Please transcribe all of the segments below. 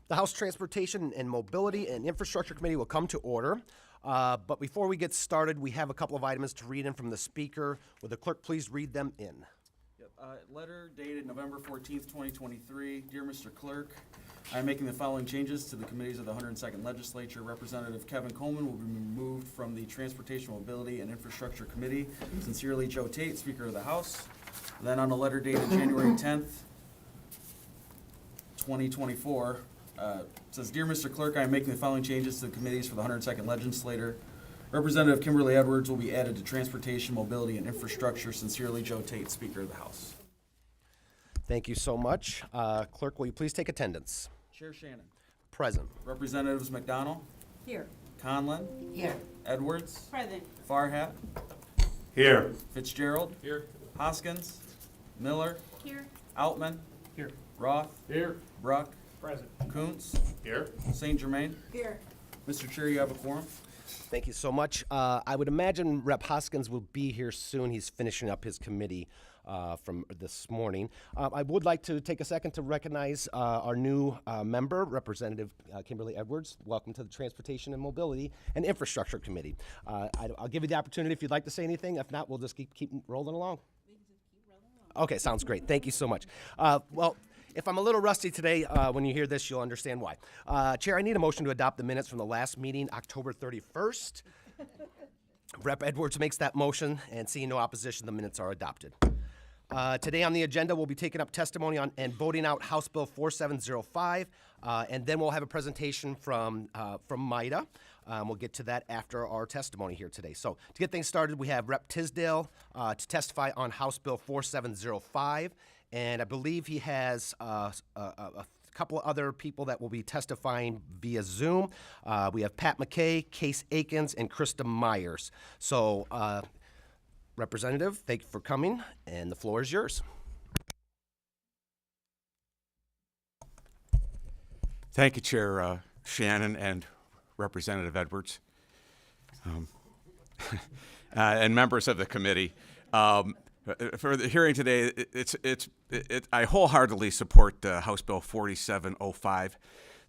The House Transportation and Mobility and Infrastructure Committee will come to order. But before we get started, we have a couple of items to read in from the speaker. Will the clerk please read them in? Yep. Letter dated November 14th, 2023. Dear Mr. Clerk, I am making the following changes to the committees of the 102nd Legislature. Representative Kevin Coleman will be removed from the Transportation, Mobility, and Infrastructure Committee. Sincerely, Joe Tate, Speaker of the House. Then on a letter dated January 10th, 2024, says, Dear Mr. Clerk, I am making the following changes to the committees for the 102nd Legislature. Representative Kimberly Edwards will be added to Transportation, Mobility, and Infrastructure. Sincerely, Joe Tate, Speaker of the House. Thank you so much. Clerk, will you please take attendance? Chair Shannon. Present. Representatives McDonald, Here. Conlon, Here. Edwards, Present. Farhat, Here. Fitzgerald, Here. Hoskins, Miller, Here. Outman, Here. Roth, Here. Bruck, Present. Kuntz, Here. St. Germain. Here. Mr. Chair, you have a quorum. Thank you so much. I would imagine Rep. Hoskins will be here soon. He's finishing up his committee from this morning. I would like to take a second to recognize our new member, Representative Kimberly Edwards. Welcome to the Transportation and Mobility and Infrastructure Committee. I'll give you the opportunity if you'd like to say anything. If not, we'll just keep rolling along. Okay, sounds great. Thank you so much. Well, if I'm a little rusty today, when you hear this, you'll understand why. Chair, I need a motion to adopt the minutes from the last meeting, October 31st. Rep. Edwards makes that motion, and seeing no opposition, the minutes are adopted. Today on the agenda, we'll be taking up testimony on and voting out House Bill 4705, and then we'll have a presentation from MIDA. We'll get to that after our testimony here today. So to get things started, we have Rep. Tisdale to testify on House Bill 4705, and I believe he has a couple of other people that will be testifying via Zoom. We have Pat McKay, Case Akins, and Krista Myers. So, Representative, thank you for coming, and the floor is yours. Thank you, Chair Shannon and Representative Edwards, and members of the committee. For the hearing today, I wholeheartedly support House Bill 4705.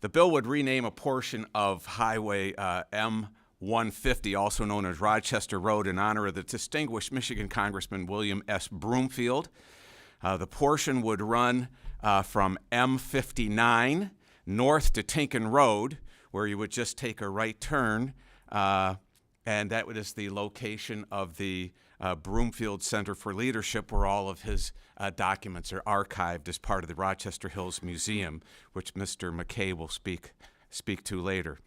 The bill would rename a portion of Highway M150, also known as Rochester Road, in honor of the distinguished Michigan Congressman William S. Broomfield. The portion would run from M59 north to Tinkin Road, where you would just take a right turn, and that is the location of the Broomfield Center for Leadership, where all of his documents are archived as part of the Rochester Hills Museum, which Mr. McKay will speak to later.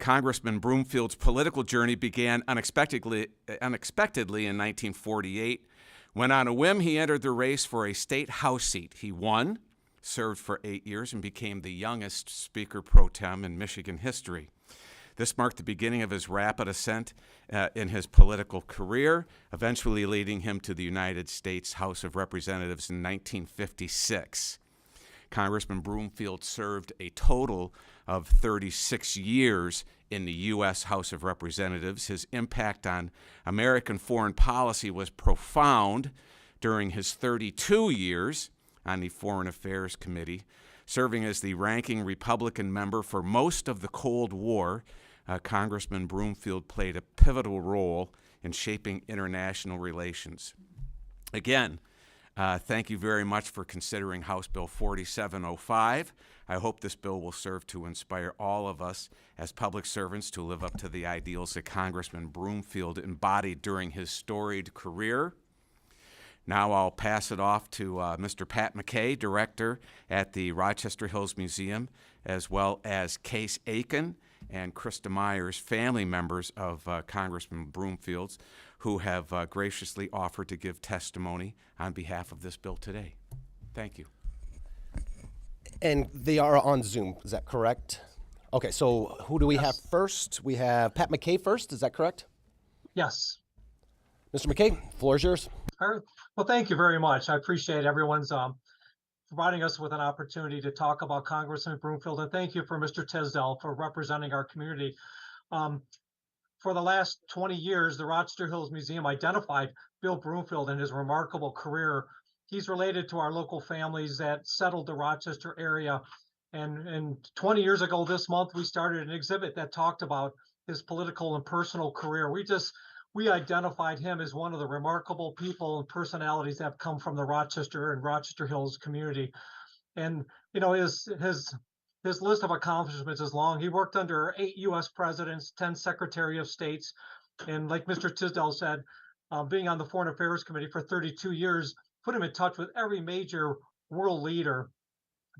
Congressman Broomfield's political journey began unexpectedly in 1948, when on a whim he entered the race for a state House seat. He won, served for 8 years, and became the youngest Speaker pro tem in Michigan history. This marked the beginning of his rapid ascent in his political career, eventually leading him to the United States House of Representatives in 1956. Congressman Broomfield served a total of 36 years in the U.S. House of Representatives. His impact on American foreign policy was profound during his 32 years on the Foreign Affairs Committee, serving as the ranking Republican member for most of the Cold War. Congressman Broomfield played a pivotal role in shaping international relations. Again, thank you very much for considering House Bill 4705. I hope this bill will serve to inspire all of us as public servants to live up to the ideals that Congressman Broomfield embodied during his storied career. Now I'll pass it off to Mr. Pat McKay, Director at the Rochester Hills Museum, as well as Case Aiken and Krista Myers, family members of Congressman Broomfield's, who have graciously offered to give testimony on behalf of this bill today. Thank you. And they are on Zoom, is that correct? Okay, so who do we have first? We have Pat McKay first, is that correct? Yes. Mr. McKay, floor is yours. All right. Well, thank you very much. I appreciate everyone's providing us with an opportunity to talk about Congressman Broomfield, and thank you for Mr. Tisdale for representing our community. For the last 20 years, the Rochester Hills Museum identified Bill Broomfield and his remarkable career. He's related to our local families that settled the Rochester area And 20 years ago this month, we started an exhibit that talked about his political and personal career. We identified him as one of the remarkable people and personalities that have come from the Rochester and Rochester Hills community. And his list of accomplishments is long. He worked under 8 U.S. presidents, 10 Secretary of States, and like Mr. Tisdale said, being on the Foreign Affairs Committee for 32 years put him in touch with every major world leader,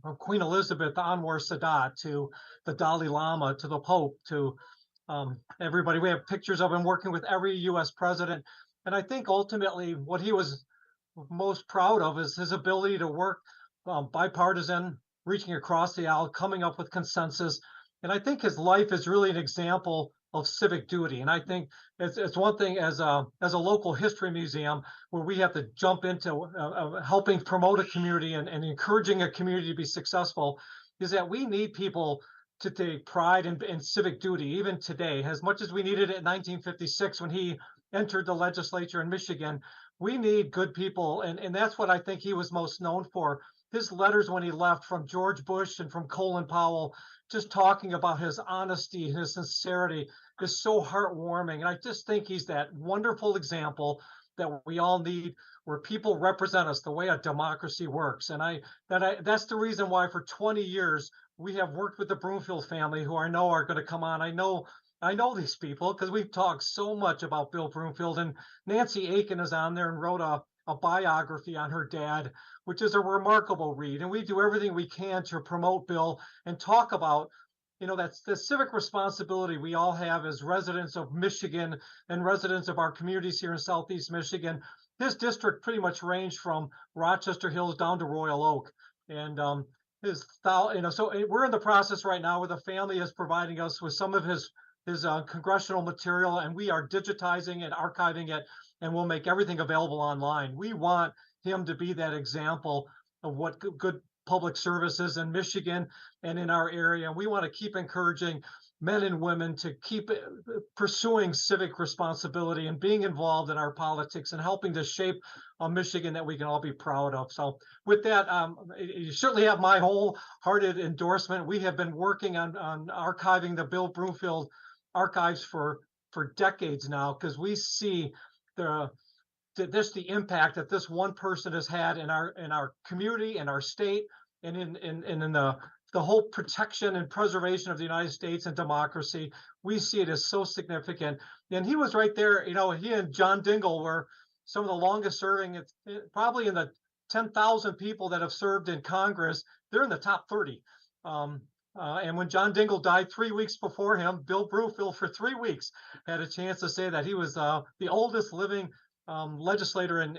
from Queen Elizabeth to Anwar Sadat to the Dalai Lama to the Pope to everybody. We have pictures of him working with every U.S. president. And I think ultimately what he was most proud of is his ability to work bipartisan, reaching across the aisle, coming up with consensus. And I think his life is really an example of civic duty. And I think it's one thing as a local history museum where we have to jump into helping promote a community and encouraging a community to be successful, is that we need people to take pride in civic duty, even today, as much as we needed it in 1956 when he entered the legislature in Michigan. We need good people, and that's what I think he was most known for. His letters when he left from George Bush and from Colin Powell, just talking about his honesty, his sincerity, is so heartwarming. And I just think he's that wonderful example that we all need, where people represent us the way a democracy works. And that's the reason why for 20 years we have worked with the Broomfield family, who I know are going to come on. I know these people because we've talked so much about Bill Broomfield, and Nancy Aiken is on there and wrote a biography on her dad, which is a remarkable read. And we do everything we can to promote Bill and talk about, that's the civic responsibility we all have as residents of Michigan and residents of our communities here in Southeast Michigan. His district pretty much ranged from Rochester Hills down to Royal Oak. And so we're in the process right now where the family is providing us with some of his congressional material, and we are digitizing and archiving it, and we'll make everything available online. We want him to be that example of what good public services in Michigan and in our area. We want to keep encouraging men and women to keep pursuing civic responsibility and being involved in our politics and helping to shape a Michigan that we can all be proud of. So with that, you certainly have my wholehearted endorsement. We have been working on archiving the Bill Broomfield archives for decades now, because we see the impact that this one person has had in our community, in our state, and in the whole protection and preservation of the United States and democracy. We see it as so significant. And he was right there. He and John Dingell were some of the longest serving. Probably in the 10,000 people that have served in Congress, they're in the top 30. And when John Dingell died 3 weeks before him, Bill Broomfield for 3 weeks had a chance to say that he was the oldest living legislator in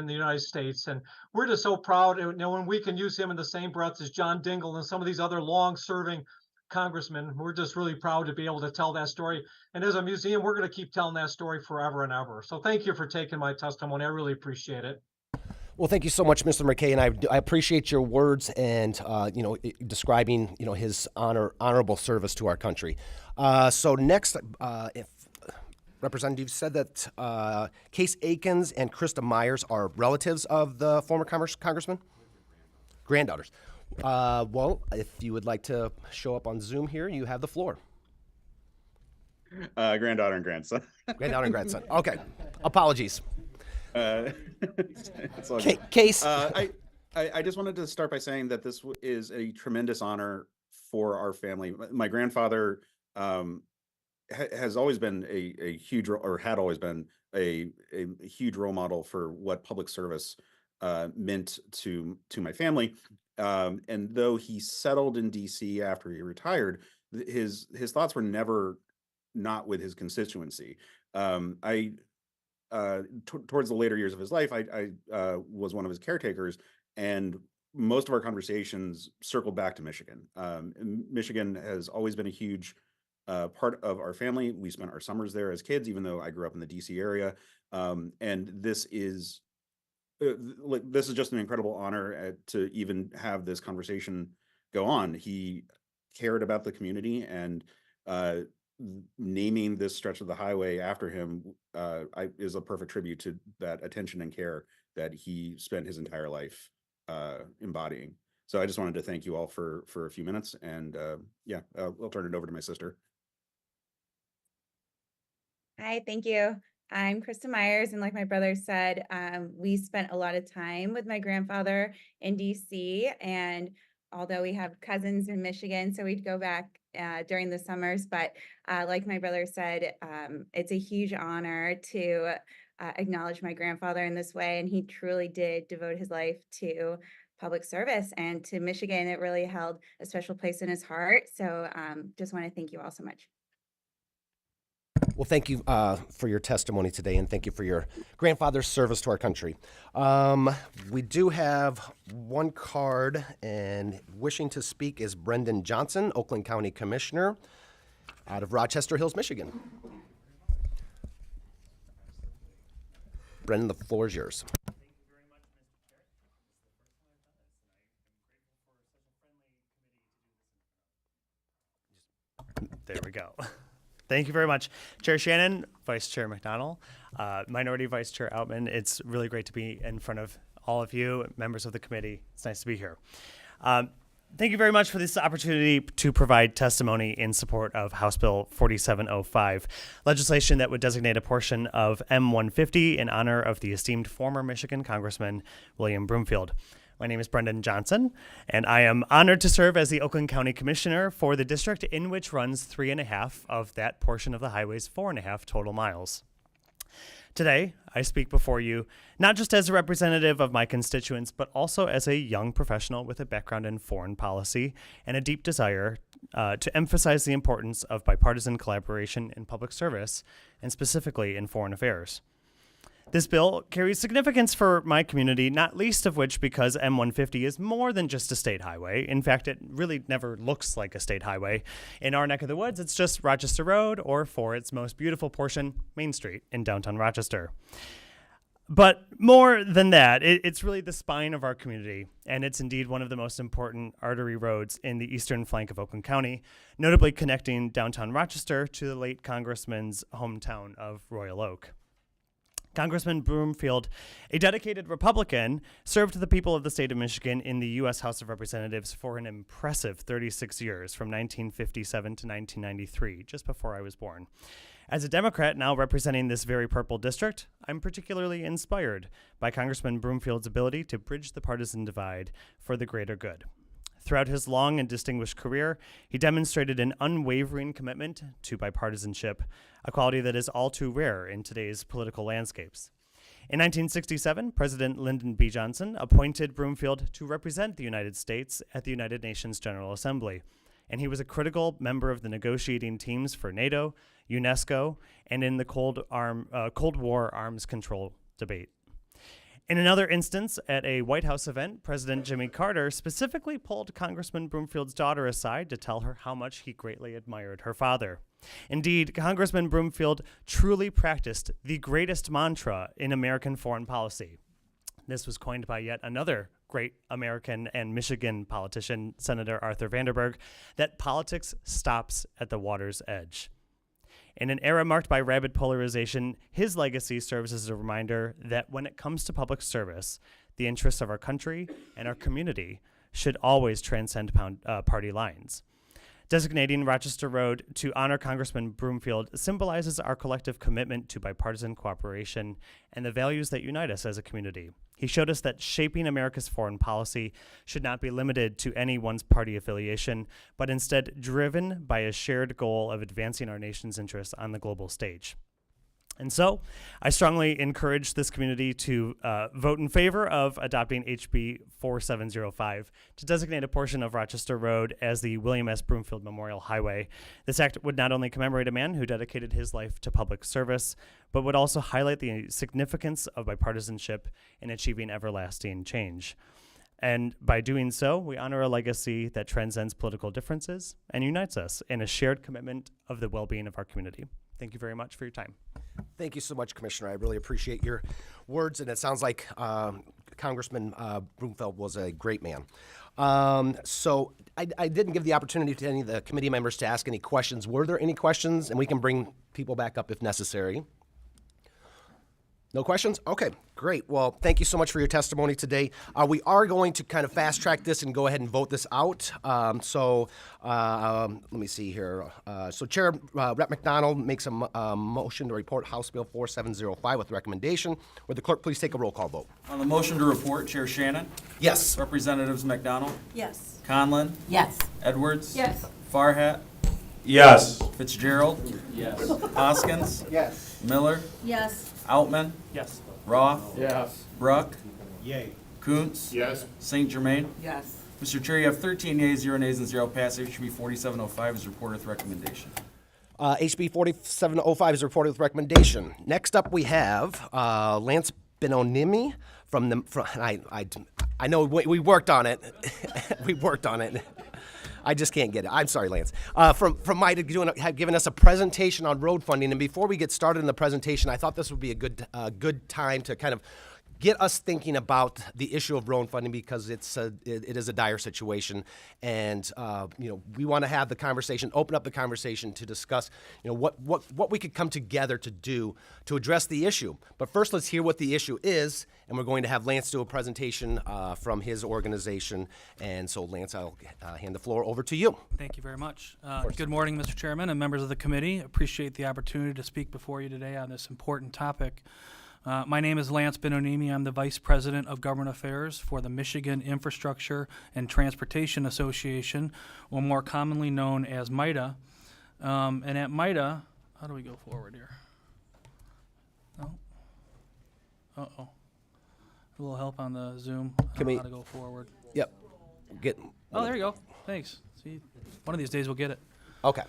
the United States. And we're just so proud, when we can use him in the same breath as John Dingell and some of these other long-serving congressmen. We're just really proud to be able to tell that story. And as a museum, we're going to keep telling that story forever and ever. So thank you for taking my testimony. I really appreciate it. Well, thank you so much, Mr. McKay, and I appreciate your words and describing his honorable service to our country. So next, if Representative said that Case Aikens and Krista Myers are relatives of the former congressman, granddaughters. Well, if you would like to show up on Zoom here, you have the floor. Granddaughter and grandson. Granddaughter and grandson. Okay, apologies. It's all good. Case. I just wanted to start by saying that this is a tremendous honor for our family. My grandfather has always been a huge, or had always been a huge role model for what public service meant to my family. And though he settled in DC after he retired, his thoughts were never not with his constituency. Towards the later years of his life, I was one of his caretakers, and most of our conversations circled back to Michigan. Michigan has always been a huge part of our family. We spent our summers there as kids, even though I grew up in the DC area. And this is just an incredible honor to even have this conversation go on. He cared about the community, and naming this stretch of the highway after him is a perfect tribute to that attention and care that he spent his entire life embodying. So I just wanted to thank you all for a few minutes, and yeah, I'll turn it over to my sister. Hi, thank you. I'm Krista Myers, and like my brother said, we spent a lot of time with my grandfather in DC. And although we have cousins in Michigan, so we'd go back during the summers. But like my brother said, it's a huge honor to acknowledge my grandfather in this way. And he truly did devote his life to public service and to Michigan. It really held a special place in his heart. So just want to thank you all so much. Well, thank you for your testimony today, and thank you for your grandfather's service to our country. We do have one card, and wishing to speak is Brendan Johnson, Oakland County Commissioner, out of Rochester Hills, Michigan. Brendan, the floor is yours. There we go. Thank you very much, Chair Shannon, Vice Chair McDonald, Minority Vice Chair Outman. It's really great to be in front of all of you, members of the committee. It's nice to be here. Thank you very much for this opportunity to provide testimony in support of House Bill 4705, legislation that would designate a portion of M150 in honor of the esteemed former Michigan Congressman William Broomfield. My name is Brendan Johnson, and I am honored to serve as the Oakland County Commissioner for the district in which runs 3.5 of that portion of the highway's 4.5 total miles. Today, I speak before you not just as a representative of my constituents, but also as a young professional with a background in foreign policy and a deep desire to emphasize the importance of bipartisan collaboration in public service, and specifically in foreign affairs. This bill carries significance for my community, not least of which because M150 is more than just a state highway. In fact, it really never looks like a state highway. In our neck of the woods, it's just Rochester Road, or for its most beautiful portion, Main Street in downtown Rochester. But more than that, it's really the spine of our community, and it's indeed one of the most important artery roads in the eastern flank of Oakland County, notably connecting downtown Rochester to the late Congressman's hometown of Royal Oak. Congressman Broomfield, a dedicated Republican, served the people of the state of Michigan in the U.S. House of Representatives for an impressive 36 years, from 1957 to 1993, just before I was born. As a Democrat now representing this very purple district, I'm particularly inspired by Congressman Broomfield's ability to bridge the partisan divide for the greater good. Throughout his long and distinguished career, he demonstrated an unwavering commitment to bipartisanship, a quality that is all too rare in today's political landscapes. In 1967, President Lyndon B. Johnson appointed Broomfield to represent the United States at the United Nations General Assembly, and he was a critical member of the negotiating teams for NATO, UNESCO, and in the Cold War arms control debate. In another instance, at a White House event, President Jimmy Carter specifically pulled Congressman Broomfield's daughter aside to tell her how much he greatly admired her father. Indeed, Congressman Broomfield truly practiced the greatest mantra in American foreign policy. This was coined by yet another great American and Michigan politician, Senator Arthur Vanderburg, that politics stops at the water's edge. In an era marked by rapid polarization, his legacy serves as a reminder that when it comes to public service, the interests of our country and our community should always transcend party lines. Designating Rochester Road to honor Congressman Broomfield symbolizes our collective commitment to bipartisan cooperation and the values that unite us as a community. He showed us that shaping America's foreign policy should not be limited to any one's party affiliation, but instead driven by a shared goal of advancing our nation's interests on the global stage. And so, I strongly encourage this community to vote in favor of adopting HB 4705 to designate a portion of Rochester Road as the William S. Broomfield Memorial Highway. This act would not only commemorate a man who dedicated his life to public service, but would also highlight the significance of bipartisanship in achieving everlasting change. And by doing so, we honor a legacy that transcends political differences and unites us in a shared commitment of the well-being of our community. Thank you very much for your time. Thank you so much, Commissioner. I really appreciate your words, and it sounds like Congressman Broomfield was a great man. So I didn't give the opportunity to any of the committee members to ask any questions. Were there any questions? And we can bring people back up if necessary. No questions? Okay, great. Well, thank you so much for your testimony today. We are going to kind of fast track this and go ahead and vote this out. Let me see here. So Chair Rep. McDonald makes a motion to report House Bill 4705 with recommendation. Would the clerk please take a roll call vote? On the motion to report, Chair Shannon, Yes. Representatives McDonald, Yes. Conlon, Yes. Edwards. Yes. Farhat, Yes. Fitzgerald. Yes. Hoskins. Yes. Miller, Yes. Outman, Yes. Roth, Yes. Bruck, Yay. Kuntz, Yes. St. Germain. Yes. Mr. Chair, you have 13 yeas, 0 nays, and 0 passes. HB 4705 is reported with recommendation. HB 4705 is reported with recommendation. Next up, we have Lance Benonimi from the. I know we worked on it. We worked on it. I just can't get it. I'm sorry, Lance. From MIDA giving us a presentation on road funding. And before we get started in the presentation, I thought this would be a good time to kind of get us thinking about the issue of road funding, because it is a dire situation, and we want to have the conversation, open up the conversation to discuss what we could come together to do to address the issue. But first, let's hear what the issue is, and we're going to have Lance do a presentation from his organization. And so, Lance, I'll hand the floor over to you. Thank you very much. Good morning, Mr. Chairman and members of the committee. Appreciate the opportunity to speak before you today on this important topic. My name is Lance Benonimi. I'm the Vice President of Government Affairs for the Michigan Infrastructure and Transportation Association, or more commonly known as MIDA. And at MIDA, how do we go forward here? No? Uh-oh. A little help on the Zoom. I don't know how to go forward. Yep. Oh, there you go. Thanks. See, one of these days we'll get it. Okay.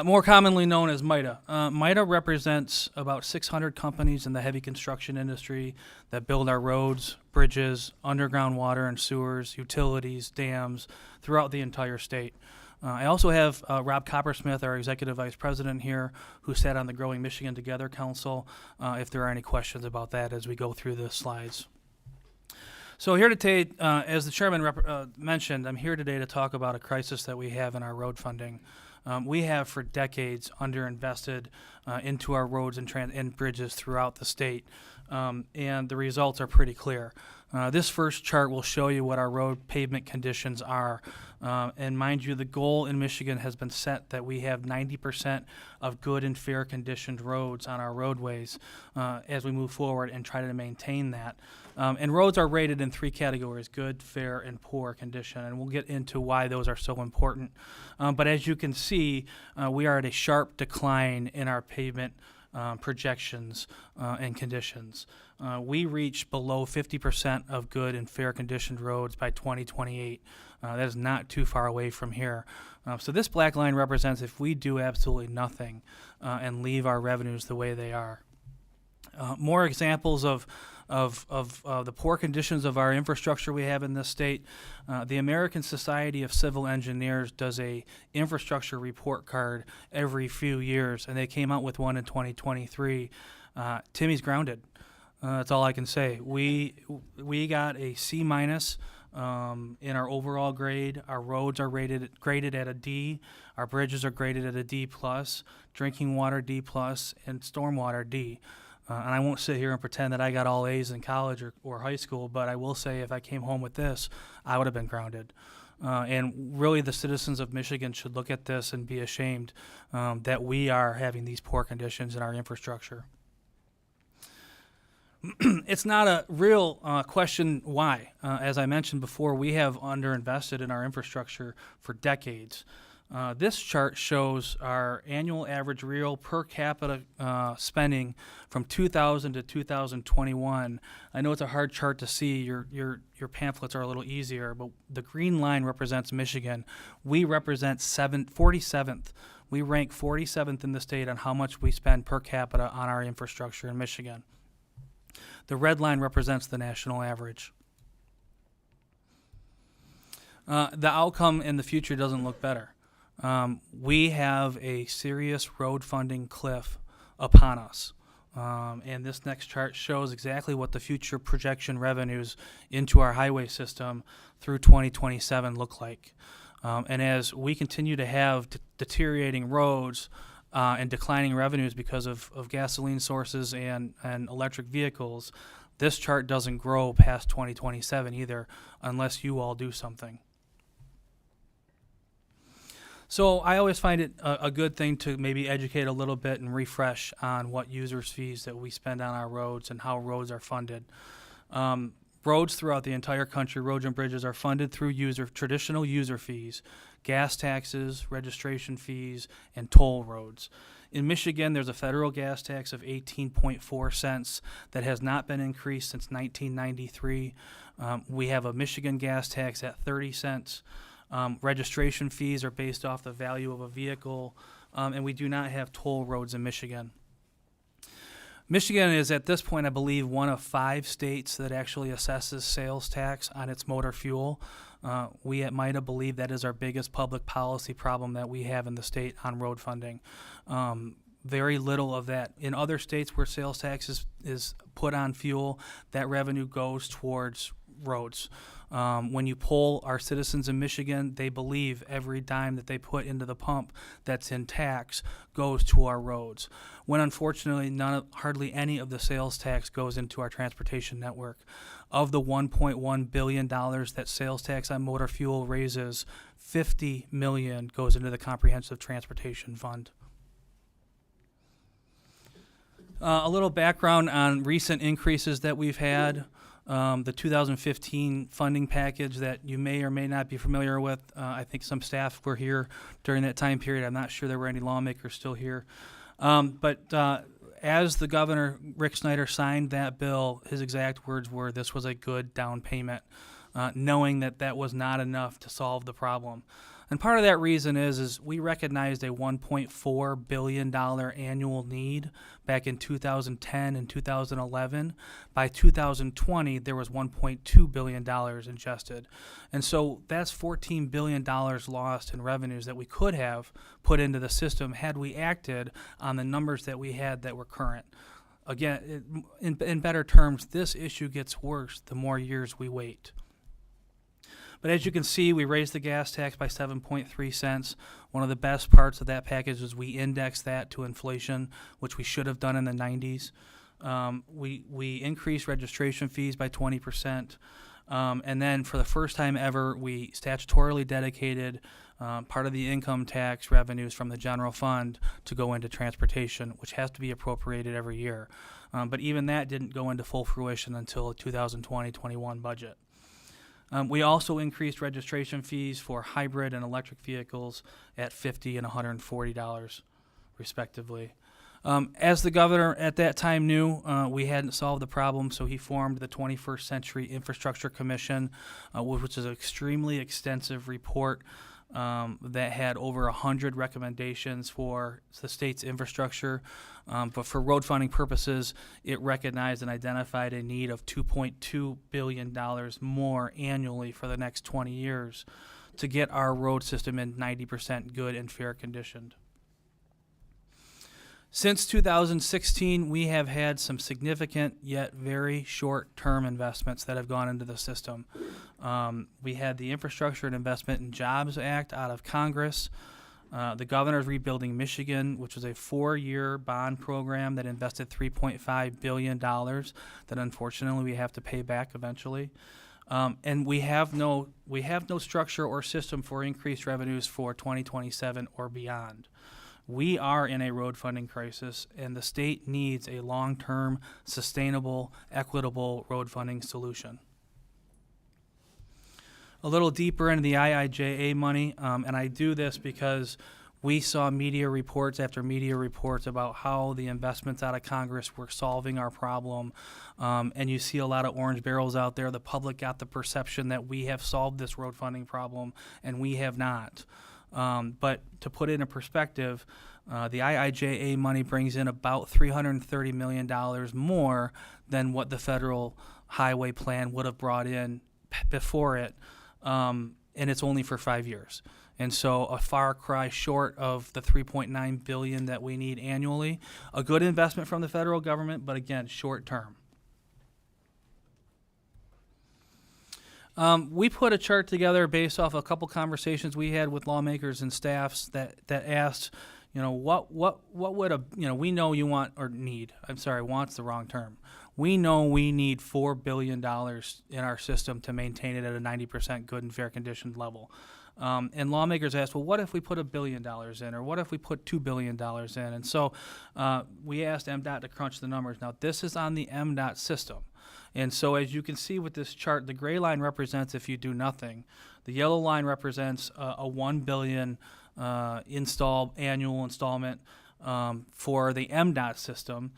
More commonly known as MIDA. MIDA represents about 600 companies in the heavy construction industry that build our roads, bridges, underground water and sewers, utilities, dams throughout the entire state. I also have Rob Coppersmith, our Executive Vice President here, who sat on the Growing Michigan Together Council, if there are any questions about that as we go through the slides. So here today, as the Chairman mentioned, I'm here today to talk about a crisis that we have in our road funding. We have for decades underinvested into our roads and bridges throughout the state, and the results are pretty clear. This first chart will show you what our road pavement conditions are. And mind you, the goal in Michigan has been set that we have 90% of good and fair conditioned roads on our roadways as we move forward and try to maintain that. And roads are rated in 3 categories: good, fair, and poor condition. And we'll get into why those are so important. But as you can see, we are at a sharp decline in our pavement projections and conditions. We reach below 50% of good and fair conditioned roads by 2028. That is not too far away from here. So this black line represents if we do absolutely nothing and leave our revenues the way they are. More examples of the poor conditions of our infrastructure we have in this state. The American Society of Civil Engineers does a infrastructure report card every few years, and they came out with one in 2023. Timmy's grounded. That's all I can say. We got a C- in our overall grade. Our roads are graded at a D. Our bridges are graded at a D+, drinking water D+, and stormwater D. And I won't sit here and pretend that I got all A's in college or high school, but I will say if I came home with this, I would have been grounded. And really the citizens of Michigan should look at this and be ashamed that we are having these poor conditions in our infrastructure. It's not a real question why. As I mentioned before, we have underinvested in our infrastructure for decades. This chart shows our annual average real per capita spending from 2000 to 2021. I know it's a hard chart to see. Your pamphlets are a little easier, but the green line represents Michigan. We represent 47th. We rank 47th in the state on how much we spend per capita on our infrastructure in Michigan. The red line represents the national average. The outcome in the future doesn't look better. We have a serious road funding cliff upon us. And this next chart shows exactly what the future projection revenues into our highway system through 2027 look like. And as we continue to have deteriorating roads, and declining revenues because of gasoline sources and electric vehicles, this chart doesn't grow past 2027 either unless you all do something. So I always find it a good thing to maybe educate a little bit and refresh on what users' fees that we spend on our roads and how roads are funded. Roads throughout the entire country, roads and bridges, are funded through traditional user fees, gas taxes, registration fees, and toll roads. In Michigan, there's a federal gas tax of 18.4 cents that has not been increased since 1993. We have a Michigan gas tax at 30 cents. Registration fees are based off the value of a vehicle, and we do not have toll roads in Michigan. Michigan is, at this point, I believe, one of 5 states that actually assesses sales tax on its motor fuel. We at MITA believe that is our biggest public policy problem that we have in the state on road funding. Very little of that. In other states where sales tax is put on fuel, that revenue goes towards roads. When you poll our citizens in Michigan, they believe every dime that they put into the pump that's in tax goes to our roads, when unfortunately hardly any of the sales tax goes into our transportation network. Of the $1.1 billion that sales tax on motor fuel raises, $50 million goes into the Comprehensive Transportation Fund. A little background on recent increases that we've had. The 2015 funding package that you may or may not be familiar with. I think some staff were here during that time period. I'm not sure there were any lawmakers still here. But as the governor, Rick Snyder, signed that bill, his exact words were, "This was a good down payment," knowing that that was not enough to solve the problem. And part of that reason is we recognized a $1.4 billion annual need back in 2010 and 2011. By 2020, there was $1.2 billion ingested. And so that's $14 billion lost in revenues that we could have put into the system had we acted on the numbers that we had that were current. Again, in better terms, this issue gets worse the more years we wait. But as you can see, we raised the gas tax by 7.3 cents. One of the best parts of that package is we indexed that to inflation, which we should have done in the 90s. We increased registration fees by 20%. And then for the first time ever, we statutorily dedicated part of the income tax revenues from the general fund to go into transportation, which has to be appropriated every year. But even that didn't go into full fruition until the 2020-21 budget. We also increased registration fees for hybrid and electric vehicles at $50 and $140, respectively. As the governor at that time knew, we hadn't solved the problem, so he formed the 21st Century Infrastructure Commission, which is an extremely extensive report that had over 100 recommendations for the state's infrastructure. But for road funding purposes, it recognized and identified a need of $2.2 billion more annually for the next 20 years to get our road system in 90% good and fair condition. Since 2016, we have had some significant yet very short-term investments that have gone into the system. We had the Infrastructure and Investment and Jobs Act out of Congress. The governor's Rebuilding Michigan, which was a 4-year bond program that invested $3.5 billion that unfortunately we have to pay back eventually. And we have no structure or system for increased revenues for 2027 or beyond. We are in a road funding crisis, and the state needs a long-term, sustainable, equitable road funding solution. A little deeper into the IIJA money, and I do this because we saw media reports after media reports about how the investments out of Congress were solving our problem, and you see a lot of orange barrels out there. The public got the perception that we have solved this road funding problem, and we have not. But to put it in perspective, the IIJA money brings in about $330 million more than what the federal highway plan would have brought in before it, and it's only for 5 years. And so a far cry short of the $3.9 billion that we need annually. A good investment from the federal government, but again, short term. We put a chart together based off a couple conversations we had with lawmakers and staffs that asked, You know, what would we know you want or need. I'm sorry, want's the wrong term. We know we need $4 billion in our system to maintain it at a 90% good and fair conditioned level. And lawmakers asked, well, what if we put $1 billion in, or what if we put $2 billion in? And so we asked MDOT to crunch the numbers. Now, this is on the MDOT system. And so as you can see with this chart, the gray line represents if you do nothing. The yellow line represents a $1 billion annual installment for the MDOT system,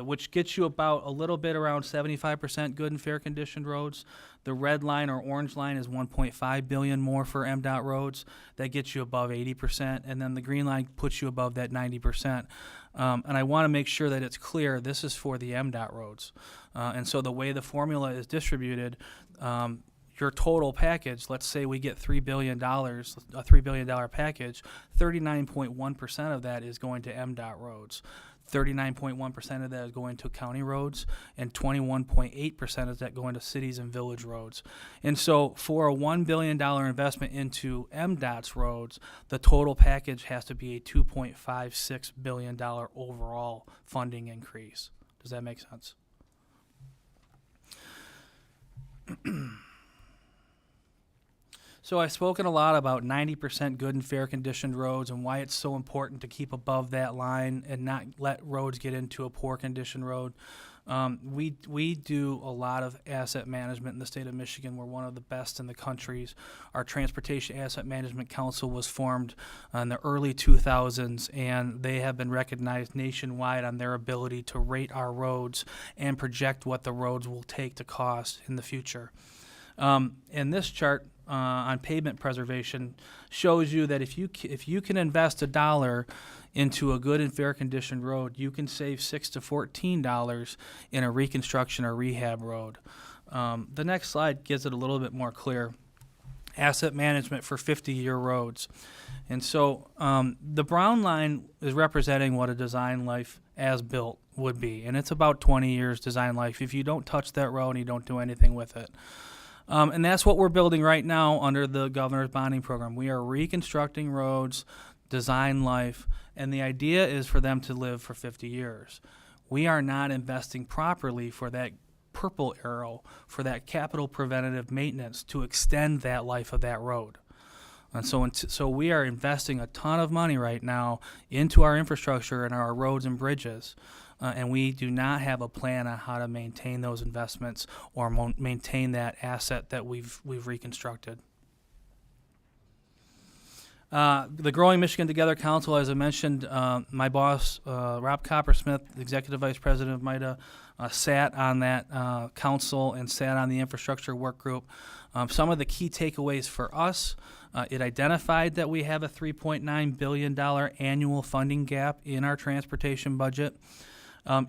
which gets you about a little bit around 75% good and fair conditioned roads. The red line or orange line is 1.5 billion more for MDOT roads. That gets you above 80%, and then the green line puts you above that 90%. And I want to make sure that it's clear this is for the MDOT roads. And so the way the formula is distributed, your total package, let's say we get $3 billion, a $3 billion package, 39.1% of that is going to MDOT roads. 39.1% of that is going to county roads, and 21.8% of that going to cities and village roads. And so for a $1 billion investment into MDOT's roads, the total package has to be a $2.56 billion overall funding increase. Does that make sense? So I've spoken a lot about 90% good and fair conditioned roads and why it's so important to keep above that line and not let roads get into a poor condition road. We do a lot of asset management in the state of Michigan. We're one of the best in the country. Our Transportation Asset Management Council was formed in the early 2000s, and they have been recognized nationwide on their ability to rate our roads and project what the roads will take to cost in the future. And this chart on pavement preservation shows you that if you can invest $1 into a good and fair condition road, you can save $6 to $14 in a reconstruction or rehab road. The next slide gives it a little bit more clear. Asset management for 50-year roads. And so the brown line is representing what a design life as built would be, and it's about 20 years design life if you don't touch that road and you don't do anything with it. And that's what we're building right now under the governor's bonding program. We are reconstructing roads, design life, and the idea is for them to live for 50 years. We are not investing properly for that purple arrow, for that capital preventative maintenance to extend that life of that road. And so we are investing a ton of money right now into our infrastructure and our roads and bridges. And we do not have a plan on how to maintain those investments or maintain that asset that we've reconstructed. The Growing Michigan Together Council, as I mentioned, my boss, Rob Coppersmith, Executive Vice President of MITA, sat on that council and sat on the infrastructure work group. Some of the key takeaways for us, it identified that we have a $3.9 billion annual funding gap in our transportation budget.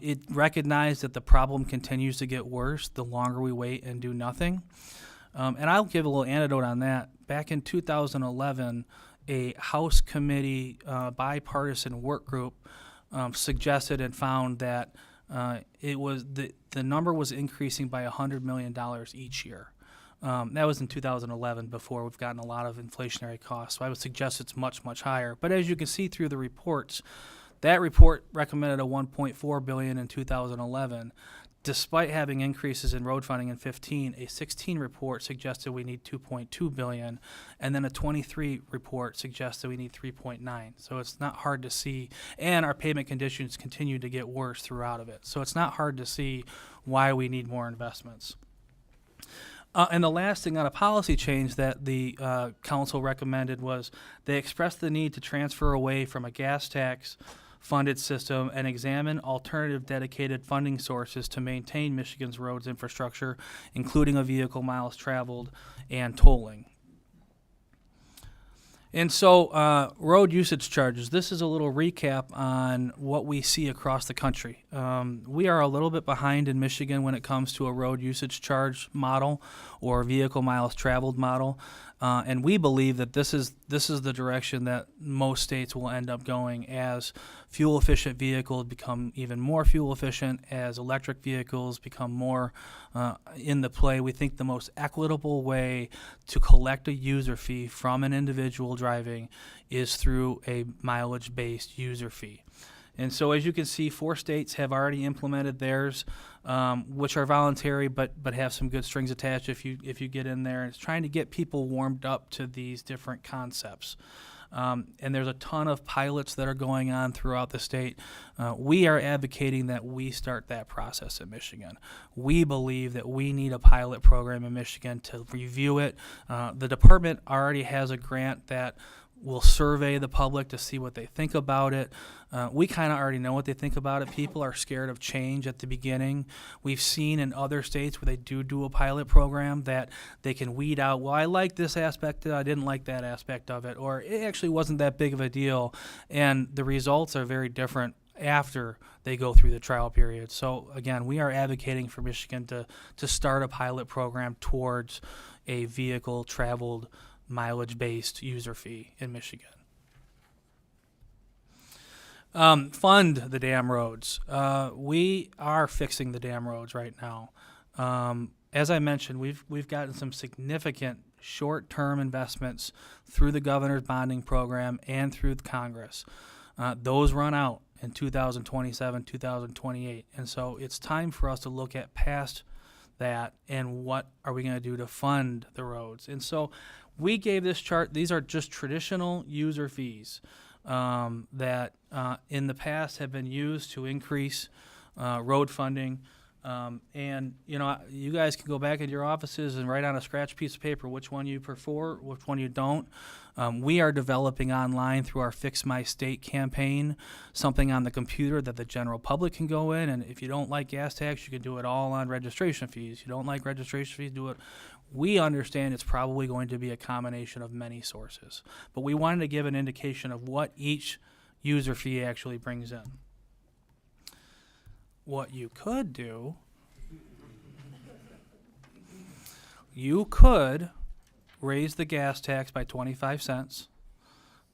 It recognized that the problem continues to get worse the longer we wait and do nothing. And I'll give a little anecdote on that. Back in 2011, a House committee bipartisan work group suggested and found that the number was increasing by $100 million each year. That was in 2011 before we've gotten a lot of inflationary costs. So I would suggest it's much, much higher. But as you can see through the reports, that report recommended a $1.4 billion in 2011. Despite having increases in road funding in 15, a 16 report suggested we need $2.2 billion, and then a 23 report suggested we need $3.9. So it's not hard to see, and our pavement conditions continue to get worse throughout of it. So it's not hard to see why we need more investments. And the last thing on a policy change that the council recommended was they expressed the need to transfer away from a gas tax funded system and examine alternative dedicated funding sources to maintain Michigan's roads infrastructure, including a vehicle miles traveled and tolling. And so road usage charges, this is a little recap on what we see across the country. We are a little bit behind in Michigan when it comes to a road usage charge model or vehicle miles traveled model. And we believe that this is the direction that most states will end up going as fuel efficient vehicles become even more fuel efficient, as electric vehicles become more in the play. We think the most equitable way to collect a user fee from an individual driving is through a mileage based user fee. And so, as you can see, 4 states have already implemented theirs, which are voluntary, but have some good strings attached if you get in there. And it's trying to get people warmed up to these different concepts. And there's a ton of pilots that are going on throughout the state. We are advocating that we start that process in Michigan. We believe that we need a pilot program in Michigan to review it. The department already has a grant that will survey the public to see what they think about it. We kind of already know what they think about it. People are scared of change at the beginning. We've seen in other states where they do a pilot program that they can weed out, well, I like this aspect, I didn't like that aspect of it, or it actually wasn't that big of a deal. And the results are very different after they go through the trial period. So again, we are advocating for Michigan to start a pilot program towards a vehicle traveled mileage-based user fee in Michigan. Fund the damn roads. We are fixing the damn roads right now. As I mentioned, we've gotten some significant short-term investments through the governor's bonding program and through the Congress. Those run out in 2027, 2028, and so it's time for us to look at past that and what are we going to do to fund the roads. And so we gave this chart. These are just traditional user fees that in the past have been used to increase road funding. And, you guys can go back into your offices and write on a scratch piece of paper which one you prefer, which one you don't. We are developing online through our Fix My State campaign something on the computer that the general public can go in, and if you don't like gas tax, you can do it all on registration fees. You don't like registration fees, do it. We understand it's probably going to be a combination of many sources, but we wanted to give an indication of what each user fee actually brings in. What you could do, you could raise the gas tax by 25 cents.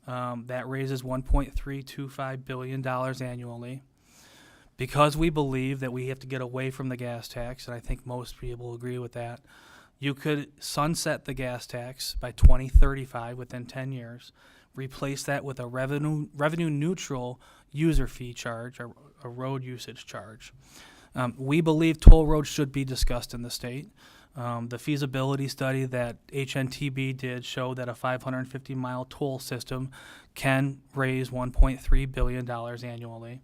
That raises $1.325 billion annually. Because we believe that we have to get away from the gas tax, and I think most people agree with that, you could sunset the gas tax by 2035, within 10 years, replace that with a revenue neutral user fee charge, a road usage charge. We believe toll roads should be discussed in the state. The feasibility study that HNTB did showed that a 550-mile toll system can raise $1.3 billion annually.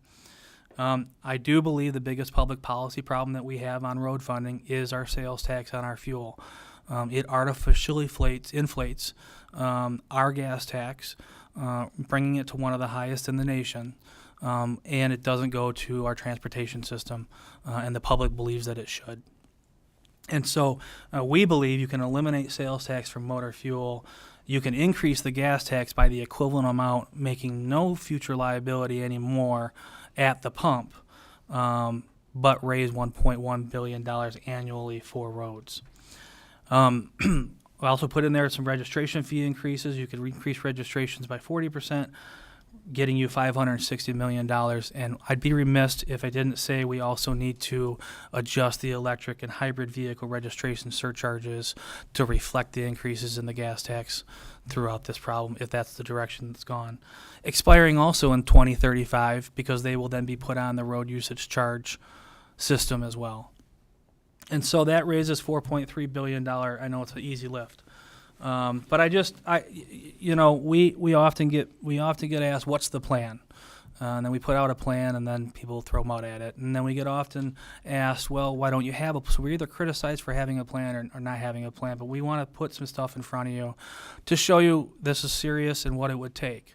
I do believe the biggest public policy problem that we have on road funding is our sales tax on our fuel. It artificially inflates our gas tax, bringing it to one of the highest in the nation, and it doesn't go to our transportation system, and the public believes that it should. And so we believe you can eliminate sales tax from motor fuel. You can increase the gas tax by the equivalent amount, making no future liability anymore at the pump, but raise $1.1 billion annually for roads. We also put in there some registration fee increases. You could increase registrations by 40%, getting you $560 million. And I'd be remiss if I didn't say we also need to adjust the electric and hybrid vehicle registration surcharges to reflect the increases in the gas tax throughout this problem, if that's the direction that's gone. Expiring also in 2035, because they will then be put on the road usage charge system as well. And so that raises $4.3 billion. I know it's an easy lift. But we often get asked, what's the plan? And then we put out a plan, and then people throw mud at it. And then we get often asked, well, why don't you have a plan? So we're either criticized for having a plan or not having a plan, but we want to put some stuff in front of you to show you this is serious and what it would take.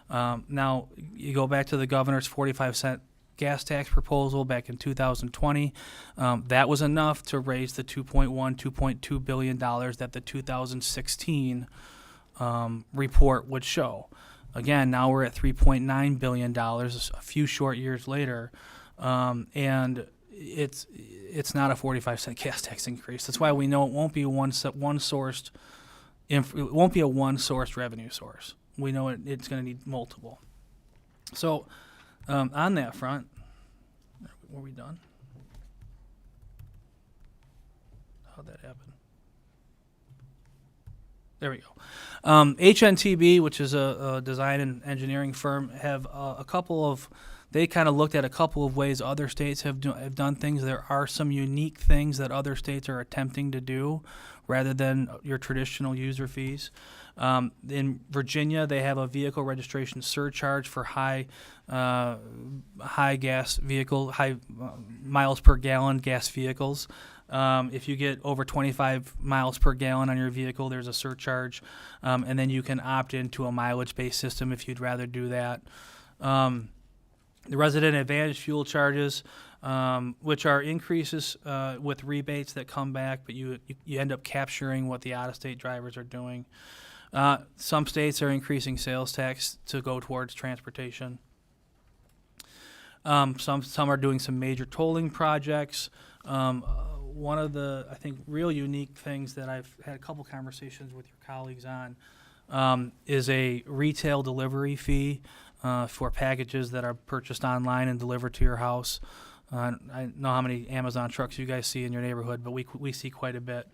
Now, you go back to the governor's 45-cent gas tax proposal back in 2020. That was enough to raise the $2.2 billion that the 2016 report would show. Again, now we're at $3.9 billion a few short years later, and it's not a 45-cent gas tax increase. That's why we know it won't be one-sourced it won't be a one source revenue source. We know it's going to need multiple. So on that front, were we done? How'd that happen? There we go. HNTB, which is a design and engineering firm, have they kind of looked at a couple of ways other states have done things. There are some unique things that other states are attempting to do rather than your traditional user fees. In Virginia, they have a vehicle registration surcharge for high miles per gallon gas vehicles. If you get over 25 miles per gallon on your vehicle, there's a surcharge, and then you can opt into a mileage-based system if you'd rather do that. The resident advantage fuel charges, which are increases with rebates that come back, but you end up capturing what the out-of-state drivers are doing. Some states are increasing sales tax to go towards transportation. Some are doing some major tolling projects. One of the, I think, real unique things that I've had a couple conversations with your colleagues on is a retail delivery fee for packages that are purchased online and delivered to your house. I know how many Amazon trucks you guys see in your neighborhood, but we see quite a bit.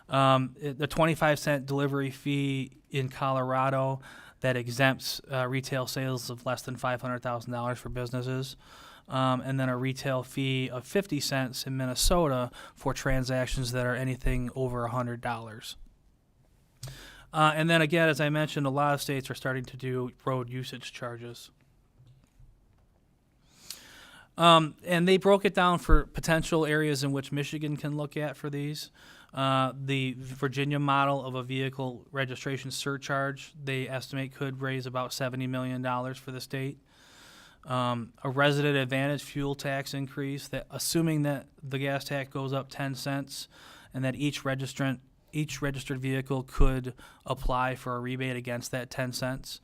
The 25-cent delivery fee in Colorado that exempts retail sales of less than $500,000 for businesses. And then a retail fee of 50 cents in Minnesota for transactions that are anything over $100. And then again, as I mentioned, a lot of states are starting to do road usage charges. And they broke it down for potential areas in which Michigan can look at for these. The Virginia model of a vehicle registration surcharge, they estimate could raise about $70 million for the state. A resident advantage fuel tax increase, that assuming that the gas tax goes up 10 cents and that each registered vehicle could apply for a rebate against that 10 cents.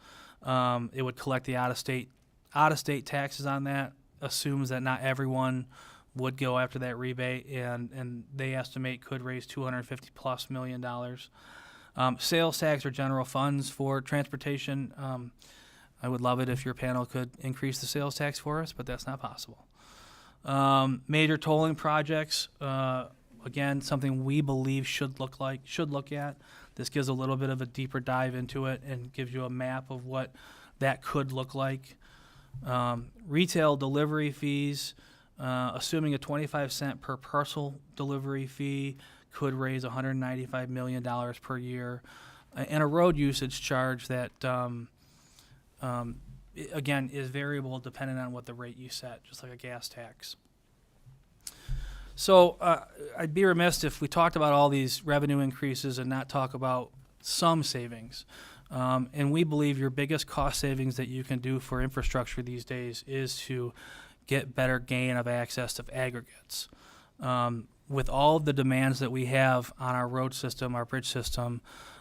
It would collect the out-of-state taxes on that, assumes that not everyone would go after that rebate, and they estimate could raise $250+ million. Sales tax or general funds for transportation. I would love it if your panel could increase the sales tax for us, but that's not possible. Major tolling projects, again, something we believe should look at. This gives a little bit of a deeper dive into it and gives you a map of what that could look like. Retail delivery fees, assuming a 25-cent per parcel delivery fee, could raise $195 million per year. And a road usage charge that, again, is variable depending on what the rate you set, just like a gas tax. So I'd be remiss if we talked about all these revenue increases and not talk about some savings. And we believe your biggest cost savings that you can do for infrastructure these days is to get better gain of access to aggregates. With all of the demands that we have on our road system, our bridge system,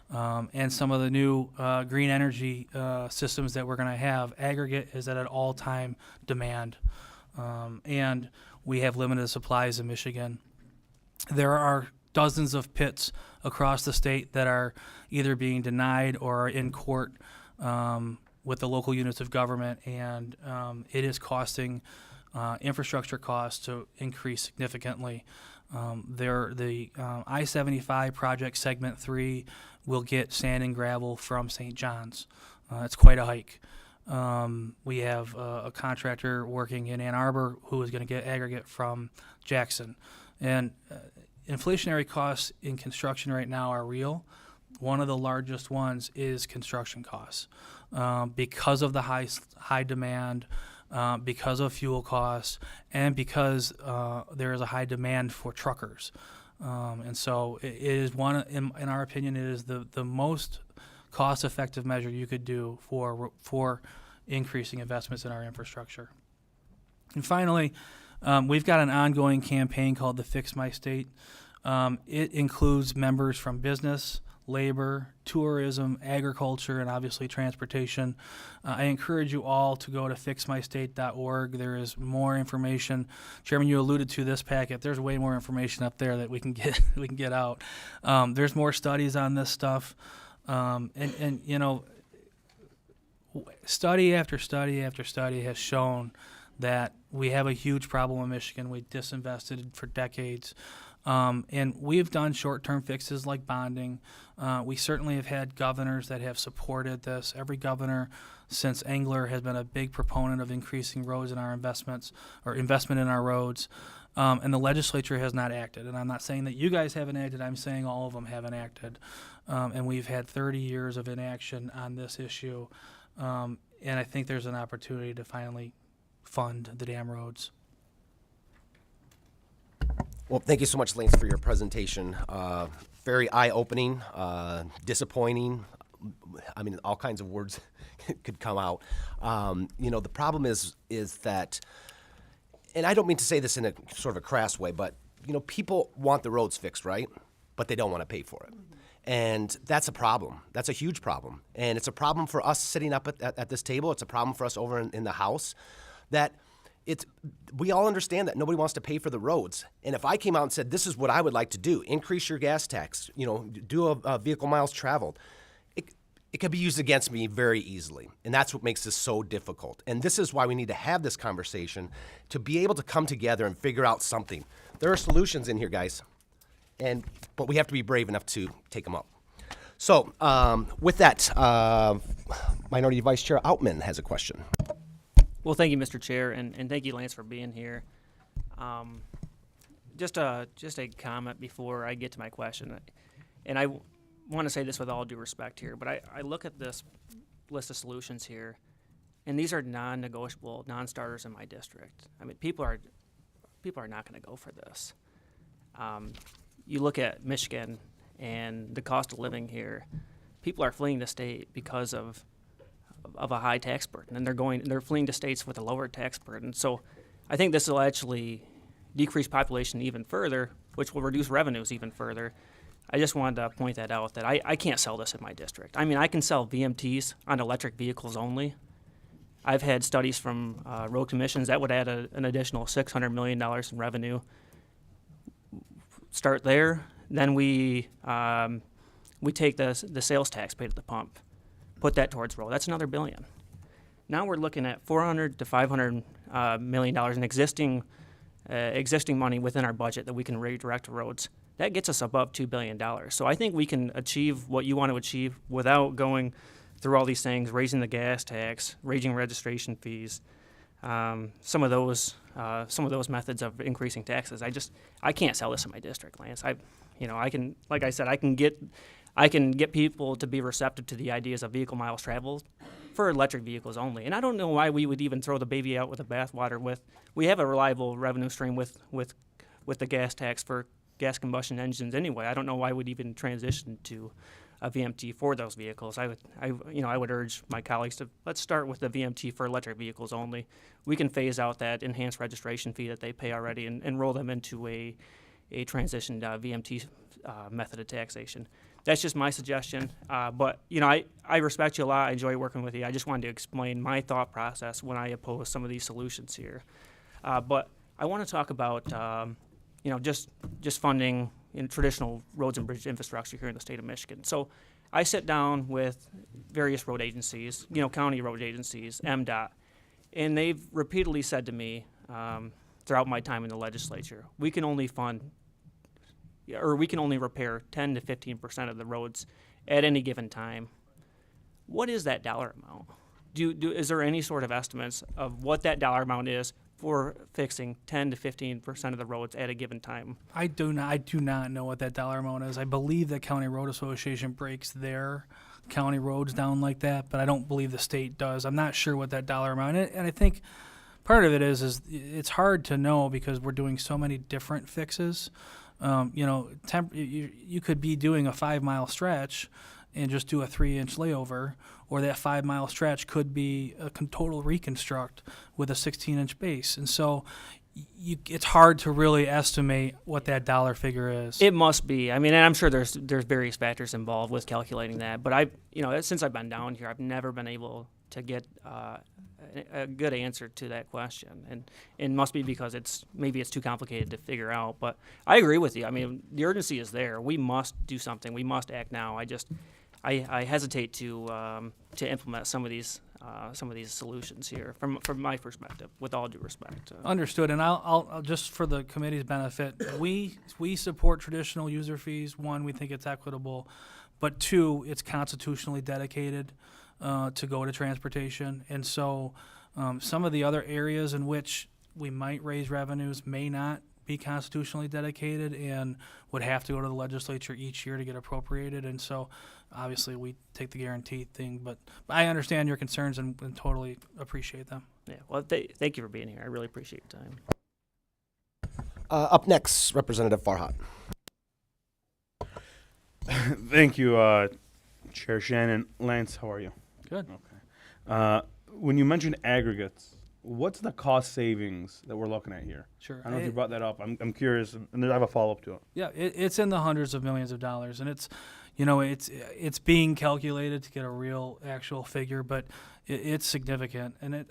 and some of the new green energy systems that we're going to have, aggregate is at an all-time demand. And we have limited supplies in Michigan. There are dozens of pits across the state that are either being denied or are in court with the local units of government, and it is costing infrastructure costs to increase significantly. The I-75 project segment 3 will get sand and gravel from St. John's. It's quite a hike. We have a contractor working in Ann Arbor who is going to get aggregate from Jackson. And inflationary costs in construction right now are real. One of the largest ones is construction costs. Because of the high demand, because of fuel costs, and because there is a high demand for truckers. And so it is one, in our opinion, it is the most cost-effective measure you could do for increasing investments in our infrastructure. And finally, we've got an ongoing campaign called the Fix My State. It includes members from business, labor, tourism, agriculture, and obviously transportation. I encourage you all to go to fixmystate.org. There is more information. Chairman, you alluded to this packet. There's way more information up there that we can get out. There's more studies on this stuff. And you know, study after study after study has shown that we have a huge problem in Michigan. We disinvested for decades. And we've done short-term fixes like bonding. We certainly have had governors that have supported this. Every governor since Engler has been a big proponent of increasing roads in our investments or investment in our roads. And the legislature has not acted. And I'm not saying that you guys haven't acted. I'm saying all of them haven't acted. And we've had 30 years of inaction on this issue. And I think there's an opportunity to finally fund the damn roads. Well, thank you so much, Lance, for your presentation. Very eye-opening, disappointing. I mean, all kinds of words could come out. You know, the problem is that, and I don't mean to say this in a sort of a crass way, but, you know, people want the roads fixed, right? But they don't want to pay for it. And that's a problem. That's a huge problem. And it's a problem for us sitting up at this table. It's a problem for us over in the House that we all understand that nobody wants to pay for the roads. And if I came out and said, this is what I would like to do, increase your gas tax, you know, do a vehicle miles traveled, it could be used against me very easily. And that's what makes this so difficult. And this is why we need to have this conversation, to be able to come together and figure out something. There are solutions in here, guys. But we have to be brave enough to take them up. So with that, Minority Vice Chair Outman has a question. Well, thank you, Mr. Chair, and thank you, Lance, for being here. Just a comment before I get to my question, and I want to say this with all due respect here, but I look at this list of solutions here, and these are non-negotiable, non-starters in my district. I mean, people are not going to go for this. You look at Michigan and the cost of living here. People are fleeing the state because of a high tax burden, and they're fleeing to states with a lower tax burden. So I think this will actually decrease population even further, which will reduce revenues even further. I just wanted to point that out, that I can't sell this in my district. I mean, I can sell VMTs on electric vehicles only. I've had studies from road commissions that would add an additional $600 million in revenue. Start there, then we take the sales tax paid at the pump, put that towards road. That's another $1 billion. Now we're looking at $400 to $500 million in existing money within our budget that we can redirect to roads. That gets us above $2 billion. So I think we can achieve what you want to achieve without going through all these things, raising the gas tax, raising registration fees, some of those methods of increasing taxes. I can't sell this in my district, Lance. I can, like I said, I can get people to be receptive to the ideas of vehicle miles traveled for electric vehicles only. And I don't know why we would even throw the baby out with the bathwater. We have a reliable revenue stream with the gas tax for gas combustion engines anyway. I don't know why we'd even transition to a VMT for those vehicles. I would urge my colleagues to let's start with the VMT for electric vehicles only. We can phase out that enhanced registration fee that they pay already and roll them into a transitioned VMT method of taxation. That's just my suggestion. But I respect you a lot. I enjoy working with you. I just wanted to explain my thought process when I oppose some of these solutions here. But I want to talk about just funding in traditional roads and bridge infrastructure here in the state of Michigan. So I sit down with various road agencies, county road agencies, MDOT, and they've repeatedly said to me throughout my time in the legislature, we can only repair 10 to 15% of the roads at any given time. What is that dollar amount? Is there any sort of estimates of what that dollar amount is for fixing 10 to 15% of the roads at a given time? I do not know what that dollar amount is. I believe the County Road Association breaks their county roads down like that, but I don't believe the state does. I'm not sure what that dollar amount is, and I think part of it is it's hard to know because we're doing so many different fixes. You could be doing a 5-mile stretch and just do a 3-inch layover, or that 5-mile stretch could be a total reconstruct with a 16-inch base. And so it's hard to really estimate what that dollar figure is. It must be. I mean, and I'm sure there's various factors involved with calculating that. But since I've been down here, I've never been able to get a good answer to that question. And it must be because maybe it's too complicated to figure out. But I agree with you. I mean, the urgency is there. We must do something. We must act now. I hesitate to implement some of these solutions here from my perspective, with all due respect. Understood, and I'll just for the committee's benefit, we support traditional user fees. One, we think it's equitable, but two, it's constitutionally dedicated to go to transportation, and so some of the other areas in which we might raise revenues may not be constitutionally dedicated and would have to go to the legislature each year to get appropriated. And so obviously we take the guarantee thing, but I understand your concerns and totally appreciate them. Yeah, well, thank you for being here. I really appreciate your time. Up next, Representative Farhat. Thank you, Chair Shannon. Lance, how are you? Good. Okay. When you mentioned aggregates, what's the cost savings that we're looking at here? Sure. I don't know if you brought that up. I'm curious, and I have a follow-up to it. Yeah, it's in the hundreds of millions of dollars, and it's, it's being calculated to get a real actual figure, but it's significant, and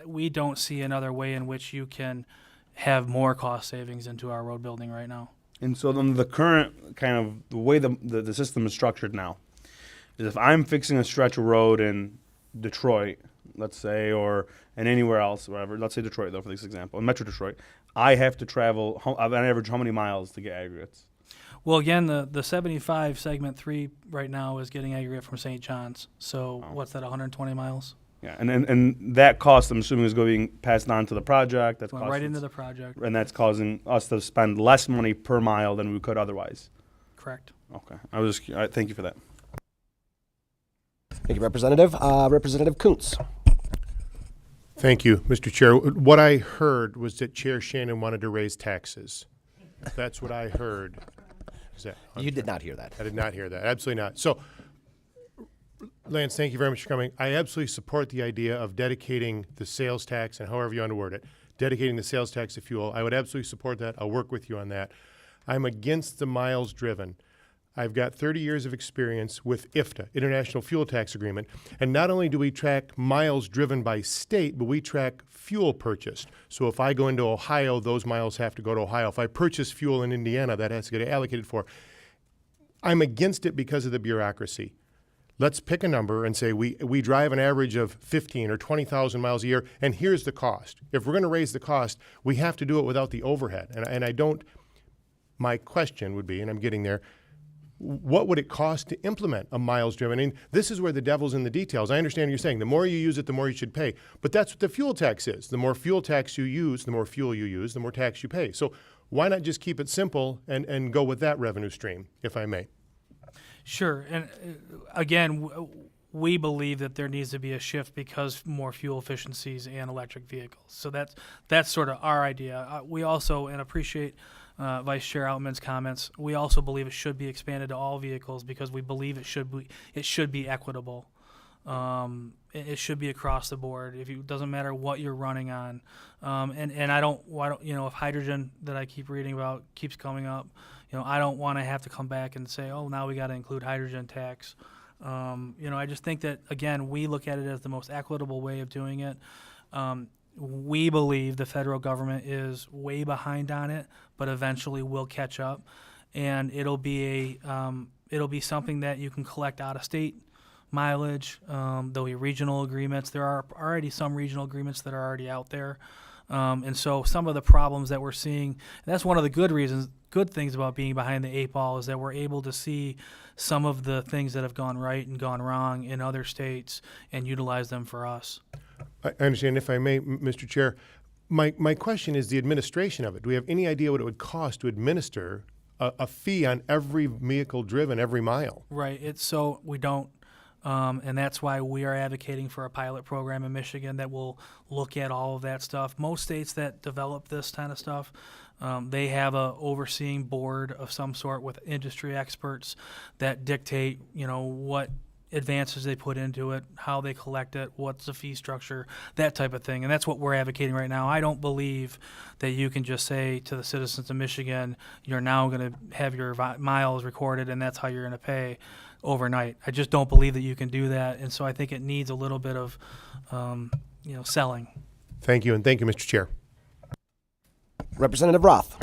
we don't see another way in which you can have more cost savings into our road building right now. And so then the current kind of the way the system is structured now is if I'm fixing a stretch of road in Detroit, let's say, or in anywhere else, wherever, let's say Detroit though for this example, in Metro Detroit, I have to travel on average how many miles to get aggregates? Well, again, the 75 segment 3 right now is getting aggregate from St. John's. So what's that, 120 miles? Yeah, and that cost, I'm assuming, is going passed on to the project. That's Went right into the project. and that's causing us to spend less money per mile than we could otherwise. Correct. Okay, I was just thank you for that. Thank you, Representative. Representative Kuntz. Thank you, Mr. Chair. What I heard was that Chair Shannon wanted to raise taxes. That's what I heard. Is that You did not hear that. I did not hear that. Absolutely not. So, Lance, thank you very much for coming. I absolutely support the idea of dedicating the sales tax, and however you want to word it, dedicating the sales tax to fuel. I would absolutely support that. I'll work with you on that. I'm against the miles driven. I've got 30 years of experience with IFTA, International Fuel Tax Agreement, and not only do we track miles driven by state, but we track fuel purchased. So if I go into Ohio, those miles have to go to Ohio. If I purchase fuel in Indiana, that has to get allocated for. I'm against it because of the bureaucracy. Let's pick a number and say we drive an average of 15 or 20,000 miles a year, and here's the cost. If we're going to raise the cost, we have to do it without the overhead. And I don't, my question would be, and I'm getting there, what would it cost to implement a miles driven? I mean, this is where the devil's in the details. I understand what you're saying. The more you use it, the more you should pay. But that's what the fuel tax is. The more fuel tax you use, the more fuel you use, the more tax you pay. So why not just keep it simple and go with that revenue stream, if I may? Sure. And again, we believe that there needs to be a shift because more fuel efficiencies and electric vehicles. So that's sort of our idea. We also, and appreciate Vice Chair Outman's comments, we also believe it should be expanded to all vehicles because we believe it should be equitable. It should be across the board. It doesn't matter what you're running on. And I don't, if hydrogen that I keep reading about keeps coming up, I don't want to have to come back and say, oh, now we got to include hydrogen tax. I just think that, again, we look at it as the most equitable way of doing it. We believe the federal government is way behind on it, but eventually will catch up, and it'll be something that you can collect out of state mileage. There'll be regional agreements. There are already some regional agreements that are already out there, and so some of the problems that we're seeing, and that's one of the good things about being behind the 8 ball is that we're able to see some of the things that have gone right and gone wrong in other states and utilize them for us. I understand. If I may, Mr. Chair, my question is the administration of it. Do we have any idea what it would cost to administer a fee on every vehicle driven every mile? Right. So we don't. And that's why we are advocating for a pilot program in Michigan that will look at all of that stuff. Most states that develop this kind of stuff, they have a overseeing board of some sort with industry experts that dictate, what advances they put into it, how they collect it, what's the fee structure, that type of thing. And that's what we're advocating right now. I don't believe that you can just say to the citizens of Michigan, you're now going to have your miles recorded and that's how you're going to pay overnight. I just don't believe that you can do that. And so I think it needs a little bit of, selling. Thank you, and thank you, Mr. Chair. Representative Roth.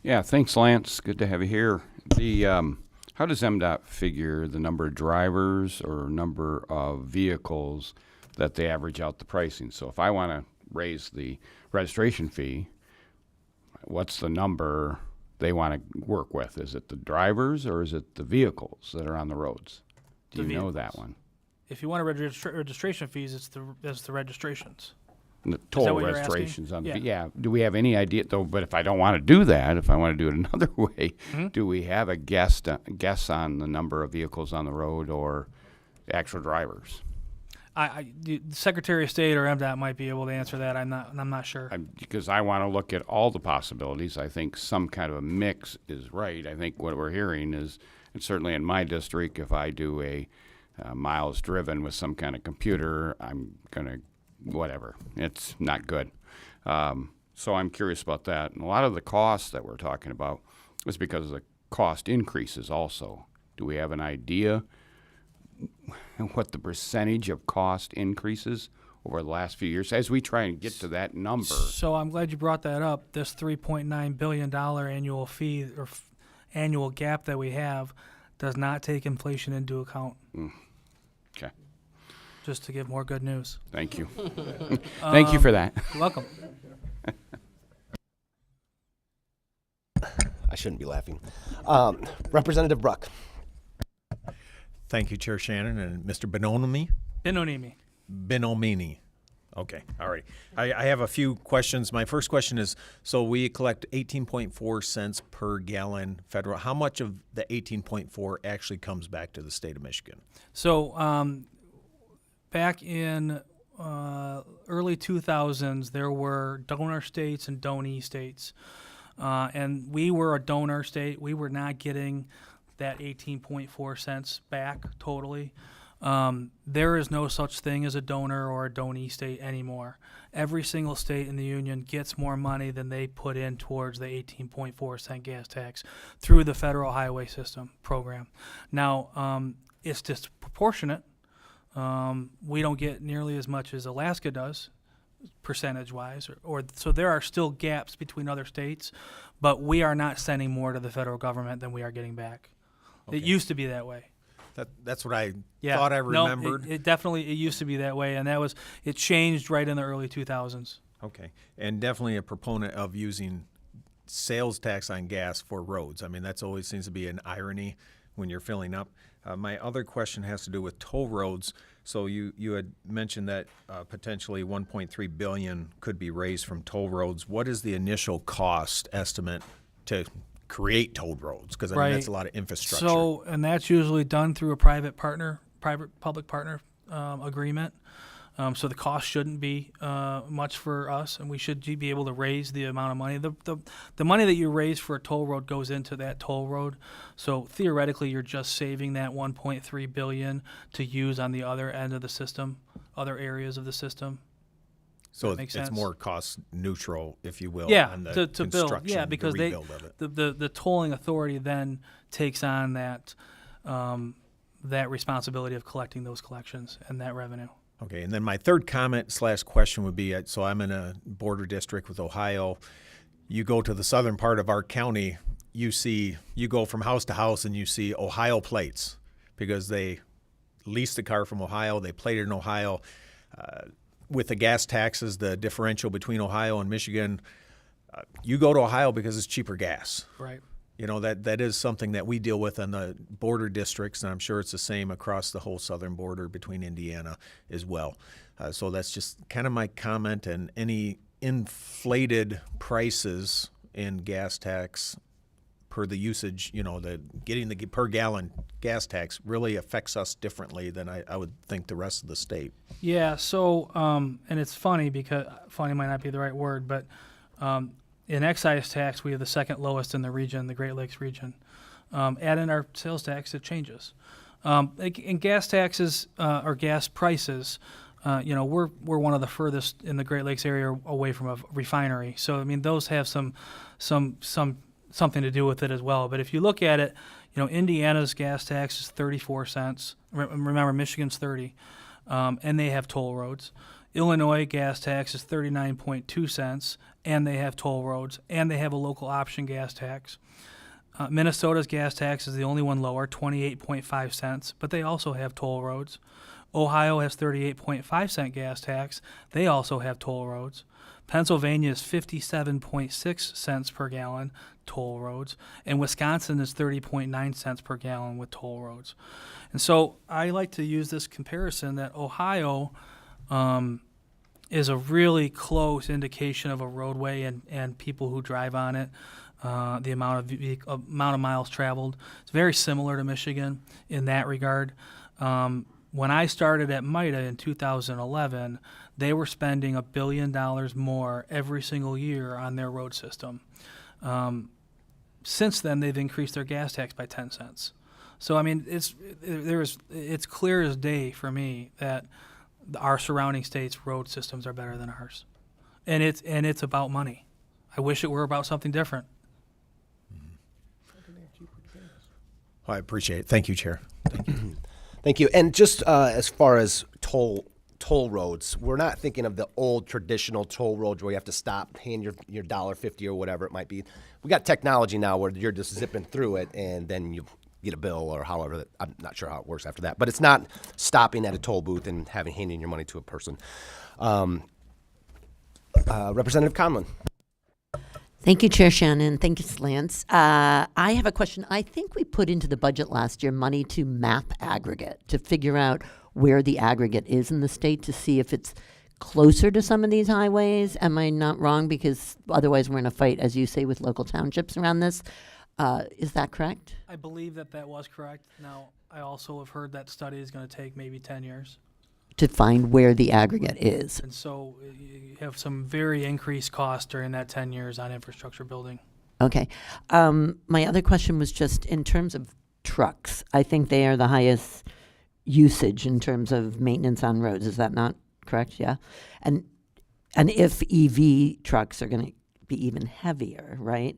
Yeah, thanks, Lance. Good to have you here. The how does MDOT figure the number of drivers or number of vehicles that they average out the pricing? So if I want to raise the registration fee, what's the number they want to work with? Is it the drivers or is it the vehicles that are on the roads? Do The you know that vehicles. one? If you want registration fees, it's the registrations. The that total what you're asking? registrations on the, Yeah. yeah. Do we have any idea though? But if I don't want to do that, if I want to do it another way, Mm-hmm. do we have a guess on the number of vehicles on the road or actual drivers? The Secretary of State or MDOT might be able to answer that. I'm not sure. Because I want to look at all the possibilities. I think some kind of a mix is right. I think what we're hearing is, and certainly in my district, if I do a miles driven with some kind of computer, I'm gonna whatever. It's not good. So I'm curious about that. And a lot of the costs that we're talking about is because of the cost increases also. Do we have an idea what the percentage of cost increases over the last few years as we try and get to that number? So I'm glad you brought that up. This $3.9 billion annual fee or annual gap that we have does not take inflation into account. Okay. Just to give more good news. Thank you. Thank you for that. You're welcome. I shouldn't be laughing. Representative Bruck. Thank you, Chair Shannon and Mr. Benomini. Benomini. Okay, all right. I have a few questions. My first question is, so we collect 18.4 cents per gallon federal. How much of the 18.4 actually comes back to the state of Michigan? So back in early 2000s, there were donor states and donee states. And we were a donor state. We were not getting that 18.4 cents back totally. There is no such thing as a donor or a donee state anymore. Every single state in the union gets more money than they put in towards the 18.4 cent gas tax through the federal highway system program. Now, it's disproportionate. We don't get nearly as much as Alaska does, percentage-wise, or so there are still gaps between other states, but we are not sending more to the federal government than we are getting back. Okay. It used to be that way. That's what I Yeah. thought I No, remembered. it definitely used to be that way, and it changed right in the early 2000s. Okay, and definitely a proponent of using sales tax on gas for roads. I mean, that's always seems to be an irony when you're filling up. My other question has to do with toll roads. So you had mentioned that potentially 1.3 billion could be raised from toll roads. What is the initial cost estimate to create toll roads? Because I mean, that's a lot of infrastructure. So, and that's usually done through a private-public partner agreement. So the cost shouldn't be much for us, and we should be able to raise the amount of money. The money that you raise for a toll road goes into that toll road. So theoretically, you're just saving that 1.3 billion to use on the other end of the system, other areas of the system. So makes it's sense? more cost neutral, if you will. Yeah, on the to build. construction, Yeah, the because rebuild of it. the tolling authority then takes on that responsibility of collecting those collections and that revenue. Okay, and then my third comment / question would be, so I'm in a border district with Ohio. You go to the southern part of our county, you go from house to house and you see Ohio plates because they leased the car from Ohio, they plated in Ohio. With the gas taxes, the differential between Ohio and Michigan, you go to Ohio because it's cheaper gas. Right. You know, that is something that we deal with in the border districts, and I'm sure it's the same across the whole southern border between Indiana as well. So that's just kind of my comment, and any inflated prices in gas tax per the usage, you know, getting the per gallon gas tax really affects us differently than I would think the rest of the state. Yeah, so, and it's funny because, funny might not be the right word, but in excise tax, we have the second lowest in the region, the Great Lakes region. Add in our sales tax, it changes. In gas taxes or gas prices, you know, we're one of the furthest in the Great Lakes area away from a refinery. So I mean, those have something to do with it as well. But if you look at it, you know, Indiana's gas tax is 34 cents. Remember, Michigan's 30, and they have toll roads. Illinois gas tax is 39.2 cents, and they have toll roads, and they have a local option gas tax. Minnesota's gas tax is the only one lower, 28.5 cents, but they also have toll roads. Ohio has 38.5-cent gas tax. They also have toll roads. Pennsylvania is 57.6 cents per gallon, toll roads. And Wisconsin is 30.9 cents per gallon with toll roads. And so I like to use this comparison that Ohio is a really close indication of a roadway and people who drive on it, the amount of miles traveled. It's very similar to Michigan in that regard. When I started at MITA in 2011, they were spending $1 billion more every single year on their road system. Since then, they've increased their gas tax by 10 cents. So, I mean, it's clear as day for me that our surrounding states' road systems are better than ours. And it's about money. I wish it were about something different. I appreciate it. Thank you, Chair. Thank you. Thank you. And just as far as toll roads, we're not thinking of the old traditional toll roads where you have to stop, hand your $1.50 or whatever it might be. We got technology now where you're just zipping through it and then you get a bill or however that, I'm not sure how it works after that. But it's not stopping at a toll booth and handing your money to a person. Representative Conlon. Thank you, Chair Shannon. Thank you, Lance. I have a question. I think we put into the budget last year money to map aggregate, to figure out where the aggregate is in the state, to see if it's closer to some of these highways. Am I not wrong? Because otherwise we're in a fight, as you say, with local townships around this. Is that correct? I believe that was correct. Now, I also have heard that study is going to take maybe 10 years. To find where the aggregate is. And so you have some very increased costs during that 10 years on infrastructure building. Okay. My other question was just in terms of trucks. I think they are the highest usage in terms of maintenance on roads. Is that not correct? Yeah. And if EV trucks are going to be even heavier, right?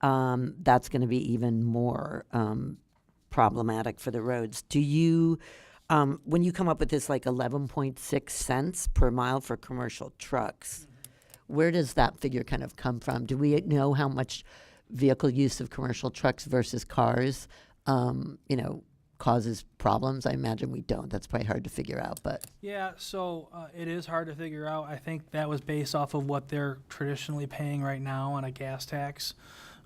That's going to be even more problematic for the roads. Do you, when you come up with this like 11.6 cents per mile for commercial trucks, where does that figure kind of come from? Do we know how much vehicle use of commercial trucks versus cars, causes problems? I imagine we don't. That's probably hard to figure out, but. Yeah, so it is hard to figure out. I think that was based off of what they're traditionally paying right now on a gas tax.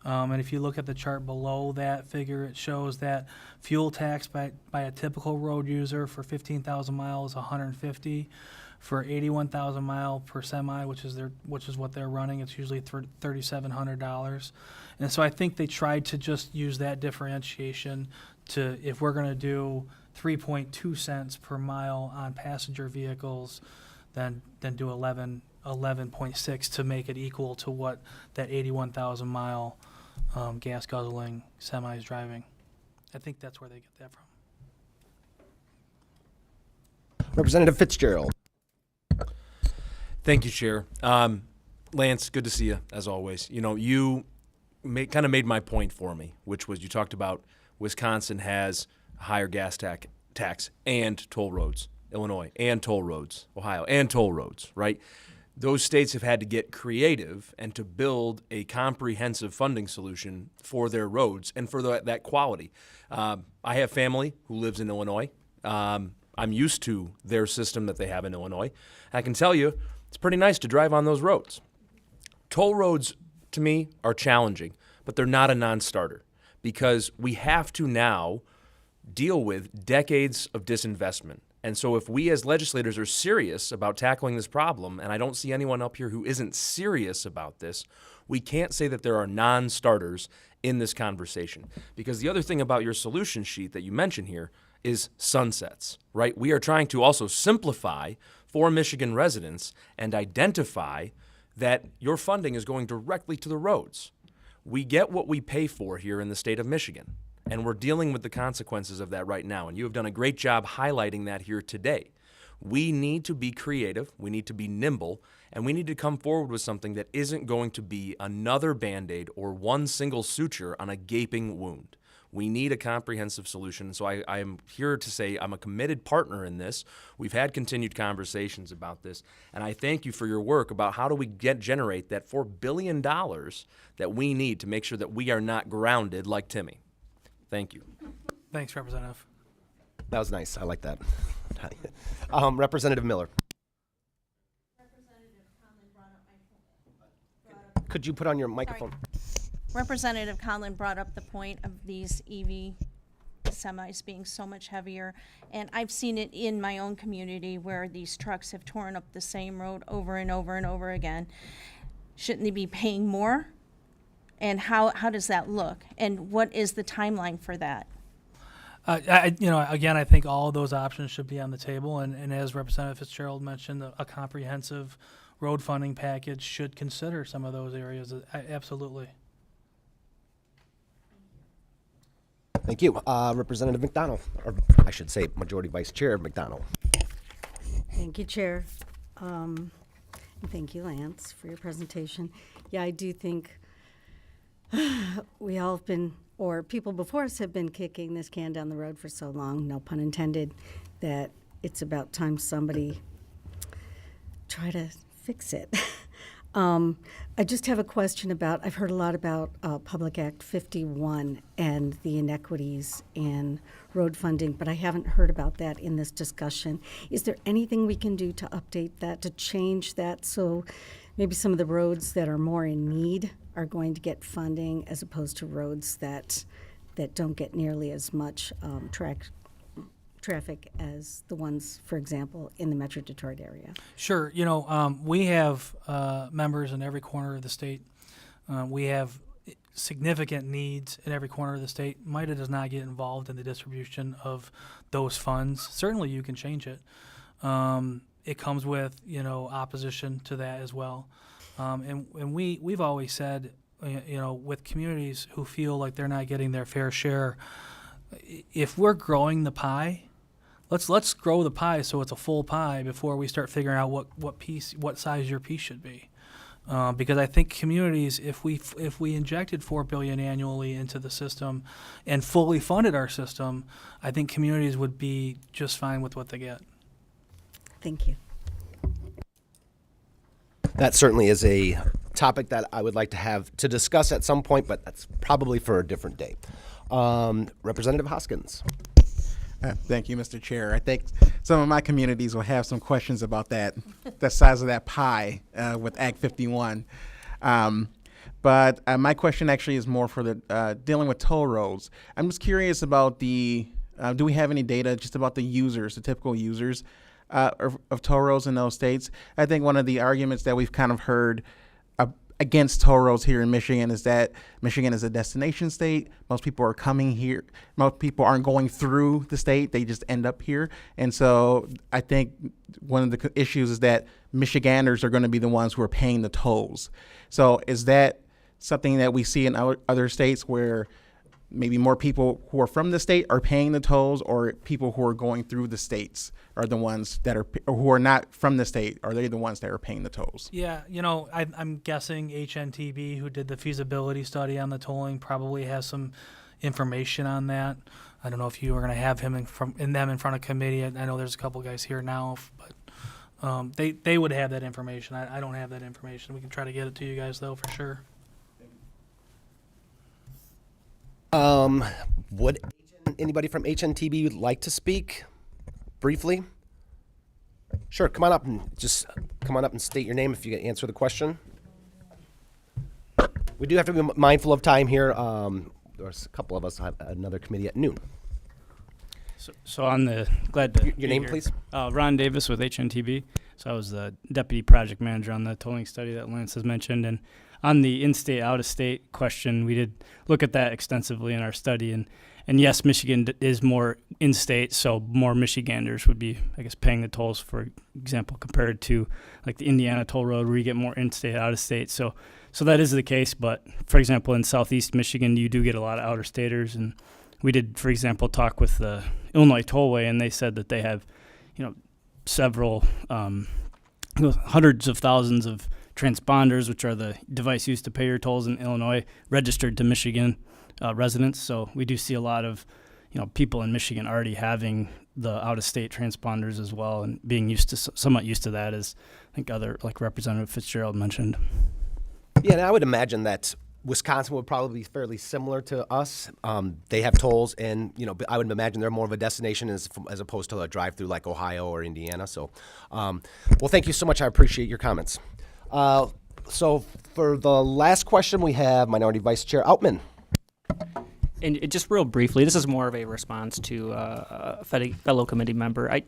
And if you look at the chart below that figure, it shows that fuel tax by a typical road user for 15,000 miles, $150. For 81,000 mile per semi, which is what they're running, it's usually $3,700. And so I think they tried to just use that differentiation to, if we're going to do 3.2 cents per mile on passenger vehicles, then do 11.6 to make it equal to what that 81,000 mile gas guzzling semi is driving. I think that's where they get that from. Representative Fitzgerald. Thank you, Chair. Lance, good to see you, as always. You kind of made my point for me, which was you talked about Wisconsin has a higher gas tax and toll roads, Illinois and toll roads, Ohio and toll roads, right? Those states have had to get creative and to build a comprehensive funding solution for their roads and for that quality. I have family who lives in Illinois. I'm used to their system that they have in Illinois. I can tell you, it's pretty nice to drive on those roads. Toll roads, to me, are challenging, but they're not a non-starter because we have to now deal with decades of disinvestment. And so if we as legislators are serious about tackling this problem, and I don't see anyone up here who isn't serious about this, we can't say that there are non-starters in this conversation. Because the other thing about your solution sheet that you mentioned here is sunsets, right? We are trying to also simplify for Michigan residents and identify that your funding is going directly to the roads. We get what we pay for here in the state of Michigan, and we're dealing with the consequences of that right now, and you have done a great job highlighting that here today. We need to be creative, we need to be nimble, and we need to come forward with something that isn't going to be another Band-Aid or one single suture on a gaping wound. We need a comprehensive solution. So I am here to say I'm a committed partner in this. We've had continued conversations about this, and I thank you for your work about how do we generate that $4 billion that we need to make sure that we are not grounded like Timmy. Thank you. Thanks, Representative. That was nice. I like that. Representative Miller. Could you put on your microphone? Representative Conlon brought up the point of these EV semis being so much heavier, and I've seen it in my own community where these trucks have torn up the same road over and over and over again. Shouldn't they be paying more? And how does that look? And what is the timeline for that? Again, I think all of those options should be on the table, and as Representative Fitzgerald mentioned, a comprehensive road funding package should consider some of those areas. Absolutely. Thank you. Representative McDonald, or I should say Majority Vice Chair McDonald. Thank you, Chair. And thank you, Lance, for your presentation. Yeah, I do think we all have been, or people before us have been kicking this can down the road for so long, no pun intended, that it's about time somebody try to fix it. I just have a question about, I've heard a lot about Public Act 51 and the inequities in road funding, but I haven't heard about that in this discussion. Is there anything we can do to update that, to change that, so maybe some of the roads that are more in need are going to get funding as opposed to roads that don't get nearly as much traffic as the ones, for example, in the Metro Detroit area? Sure. We have members in every corner of the state. We have significant needs in every corner of the state. MITA does not get involved in the distribution of those funds. Certainly you can change it. It comes with, opposition to that as well. And we've always said, with communities who feel like they're not getting their fair share, if we're growing the pie, let's grow the pie so it's a full pie before we start figuring out what size your piece should be. Because I think communities, if we injected $4 billion annually into the system and fully funded our system, I think communities would be just fine with what they get. Thank you. That certainly is a topic that I would like to have to discuss at some point, but that's probably for a different day. Representative Hoskins. Thank you, Mr. Chair. I think some of my communities will have some questions about that, the size of that pie with Act 51. But my question actually is more for the dealing with toll roads. I'm just curious about do we have any data just about the users, the typical users of toll roads in those states? I think one of the arguments that we've kind of heard against toll roads here in Michigan is that Michigan is a destination state. Most people are coming here. Most people aren't going through the state. They just end up here. And so I think one of the issues is that Michiganders are going to be the ones who are paying the tolls. So is that something that we see in other states where maybe more people who are from the state are paying the tolls, or people who are going through the states are the ones that are, or who are not from the state, are they the ones that are paying the tolls? Yeah, I'm guessing HNTB, who did the feasibility study on the tolling, probably has some information on that. I don't know if you are going to have him in front of committee. I know there's a couple guys here now, but they would have that information. I don't have that information. We can try to get it to you guys, though, for sure. Would anybody from HNTB like to speak briefly? Sure, come on up and state your name if you answer the question. We do have to be mindful of time here. There's a couple of us have another committee at noon. So on the glad to your name, please. Ron Davis with HNTB. So I was the deputy project manager on the tolling study that Lance has mentioned, and on the in-state, out-of-state question, we did look at that extensively in our study, and yes, Michigan is more in-state, so more Michiganders would be, I guess, paying the tolls, for example, compared to like the Indiana toll road where you get more in-state, out-of-state. So that is the case, but for example, in southeast Michigan, you do get a lot of outer-staters, and we did, for example, talk with the Illinois Tollway, and they said that they have, several hundreds of thousands of transponders, which are the device used to pay your tolls in Illinois, registered to Michigan. residents. So we do see a lot of people in Michigan already having the out-of-state transponders as well, and being used to somewhat used to that, as I think like Representative Fitzgerald mentioned. Yeah, and I would imagine that Wisconsin would probably be fairly similar to us. They have tolls, and I would imagine they're more of a destination as opposed to a drive-through like Ohio or Indiana. So, well, thank you so much. I appreciate your comments. So for the last question, we have Minority Vice Chair Outman. And just real briefly, this is more of a response to a fellow committee member.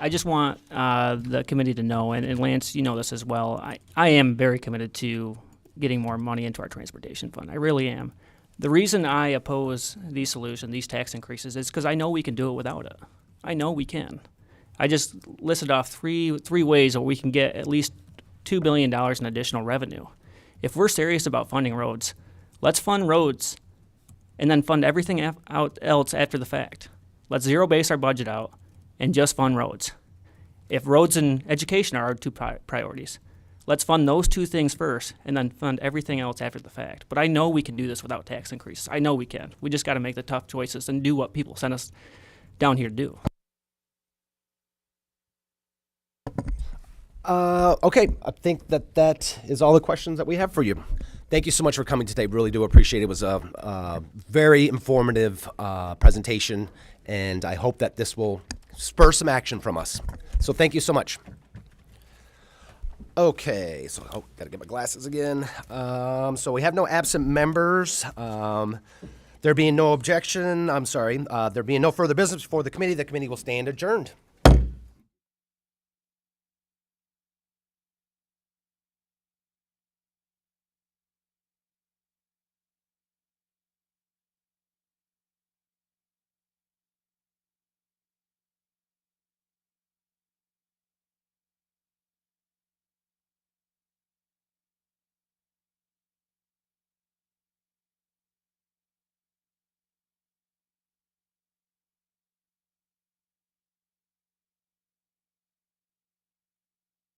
I just want the committee to know, and Lance, you know this as well, I am very committed to getting more money into our transportation fund. I really am. The reason I oppose these solutions, these tax increases, is because I know we can do it without it. I know we can. I just listed off three ways where we can get at least $2 billion in additional revenue. If we're serious about funding roads, let's fund roads and then fund everything else after the fact. Let's zero base our budget out and just fund roads. If roads and education are our two priorities, let's fund those two things first and then fund everything else after the fact. But I know we can do this without tax increases. I know we can. We just got to make the tough choices and do what people sent us down here to do. Okay, I think that is all the questions that we have for you. Thank you so much for coming today. Really do appreciate it. It was a very informative presentation, and I hope that this will spur some action from us. So thank you so much. Okay, so gotta get my glasses again. So we have no absent members. There being no objection, there being no further business before the committee will stand adjourned.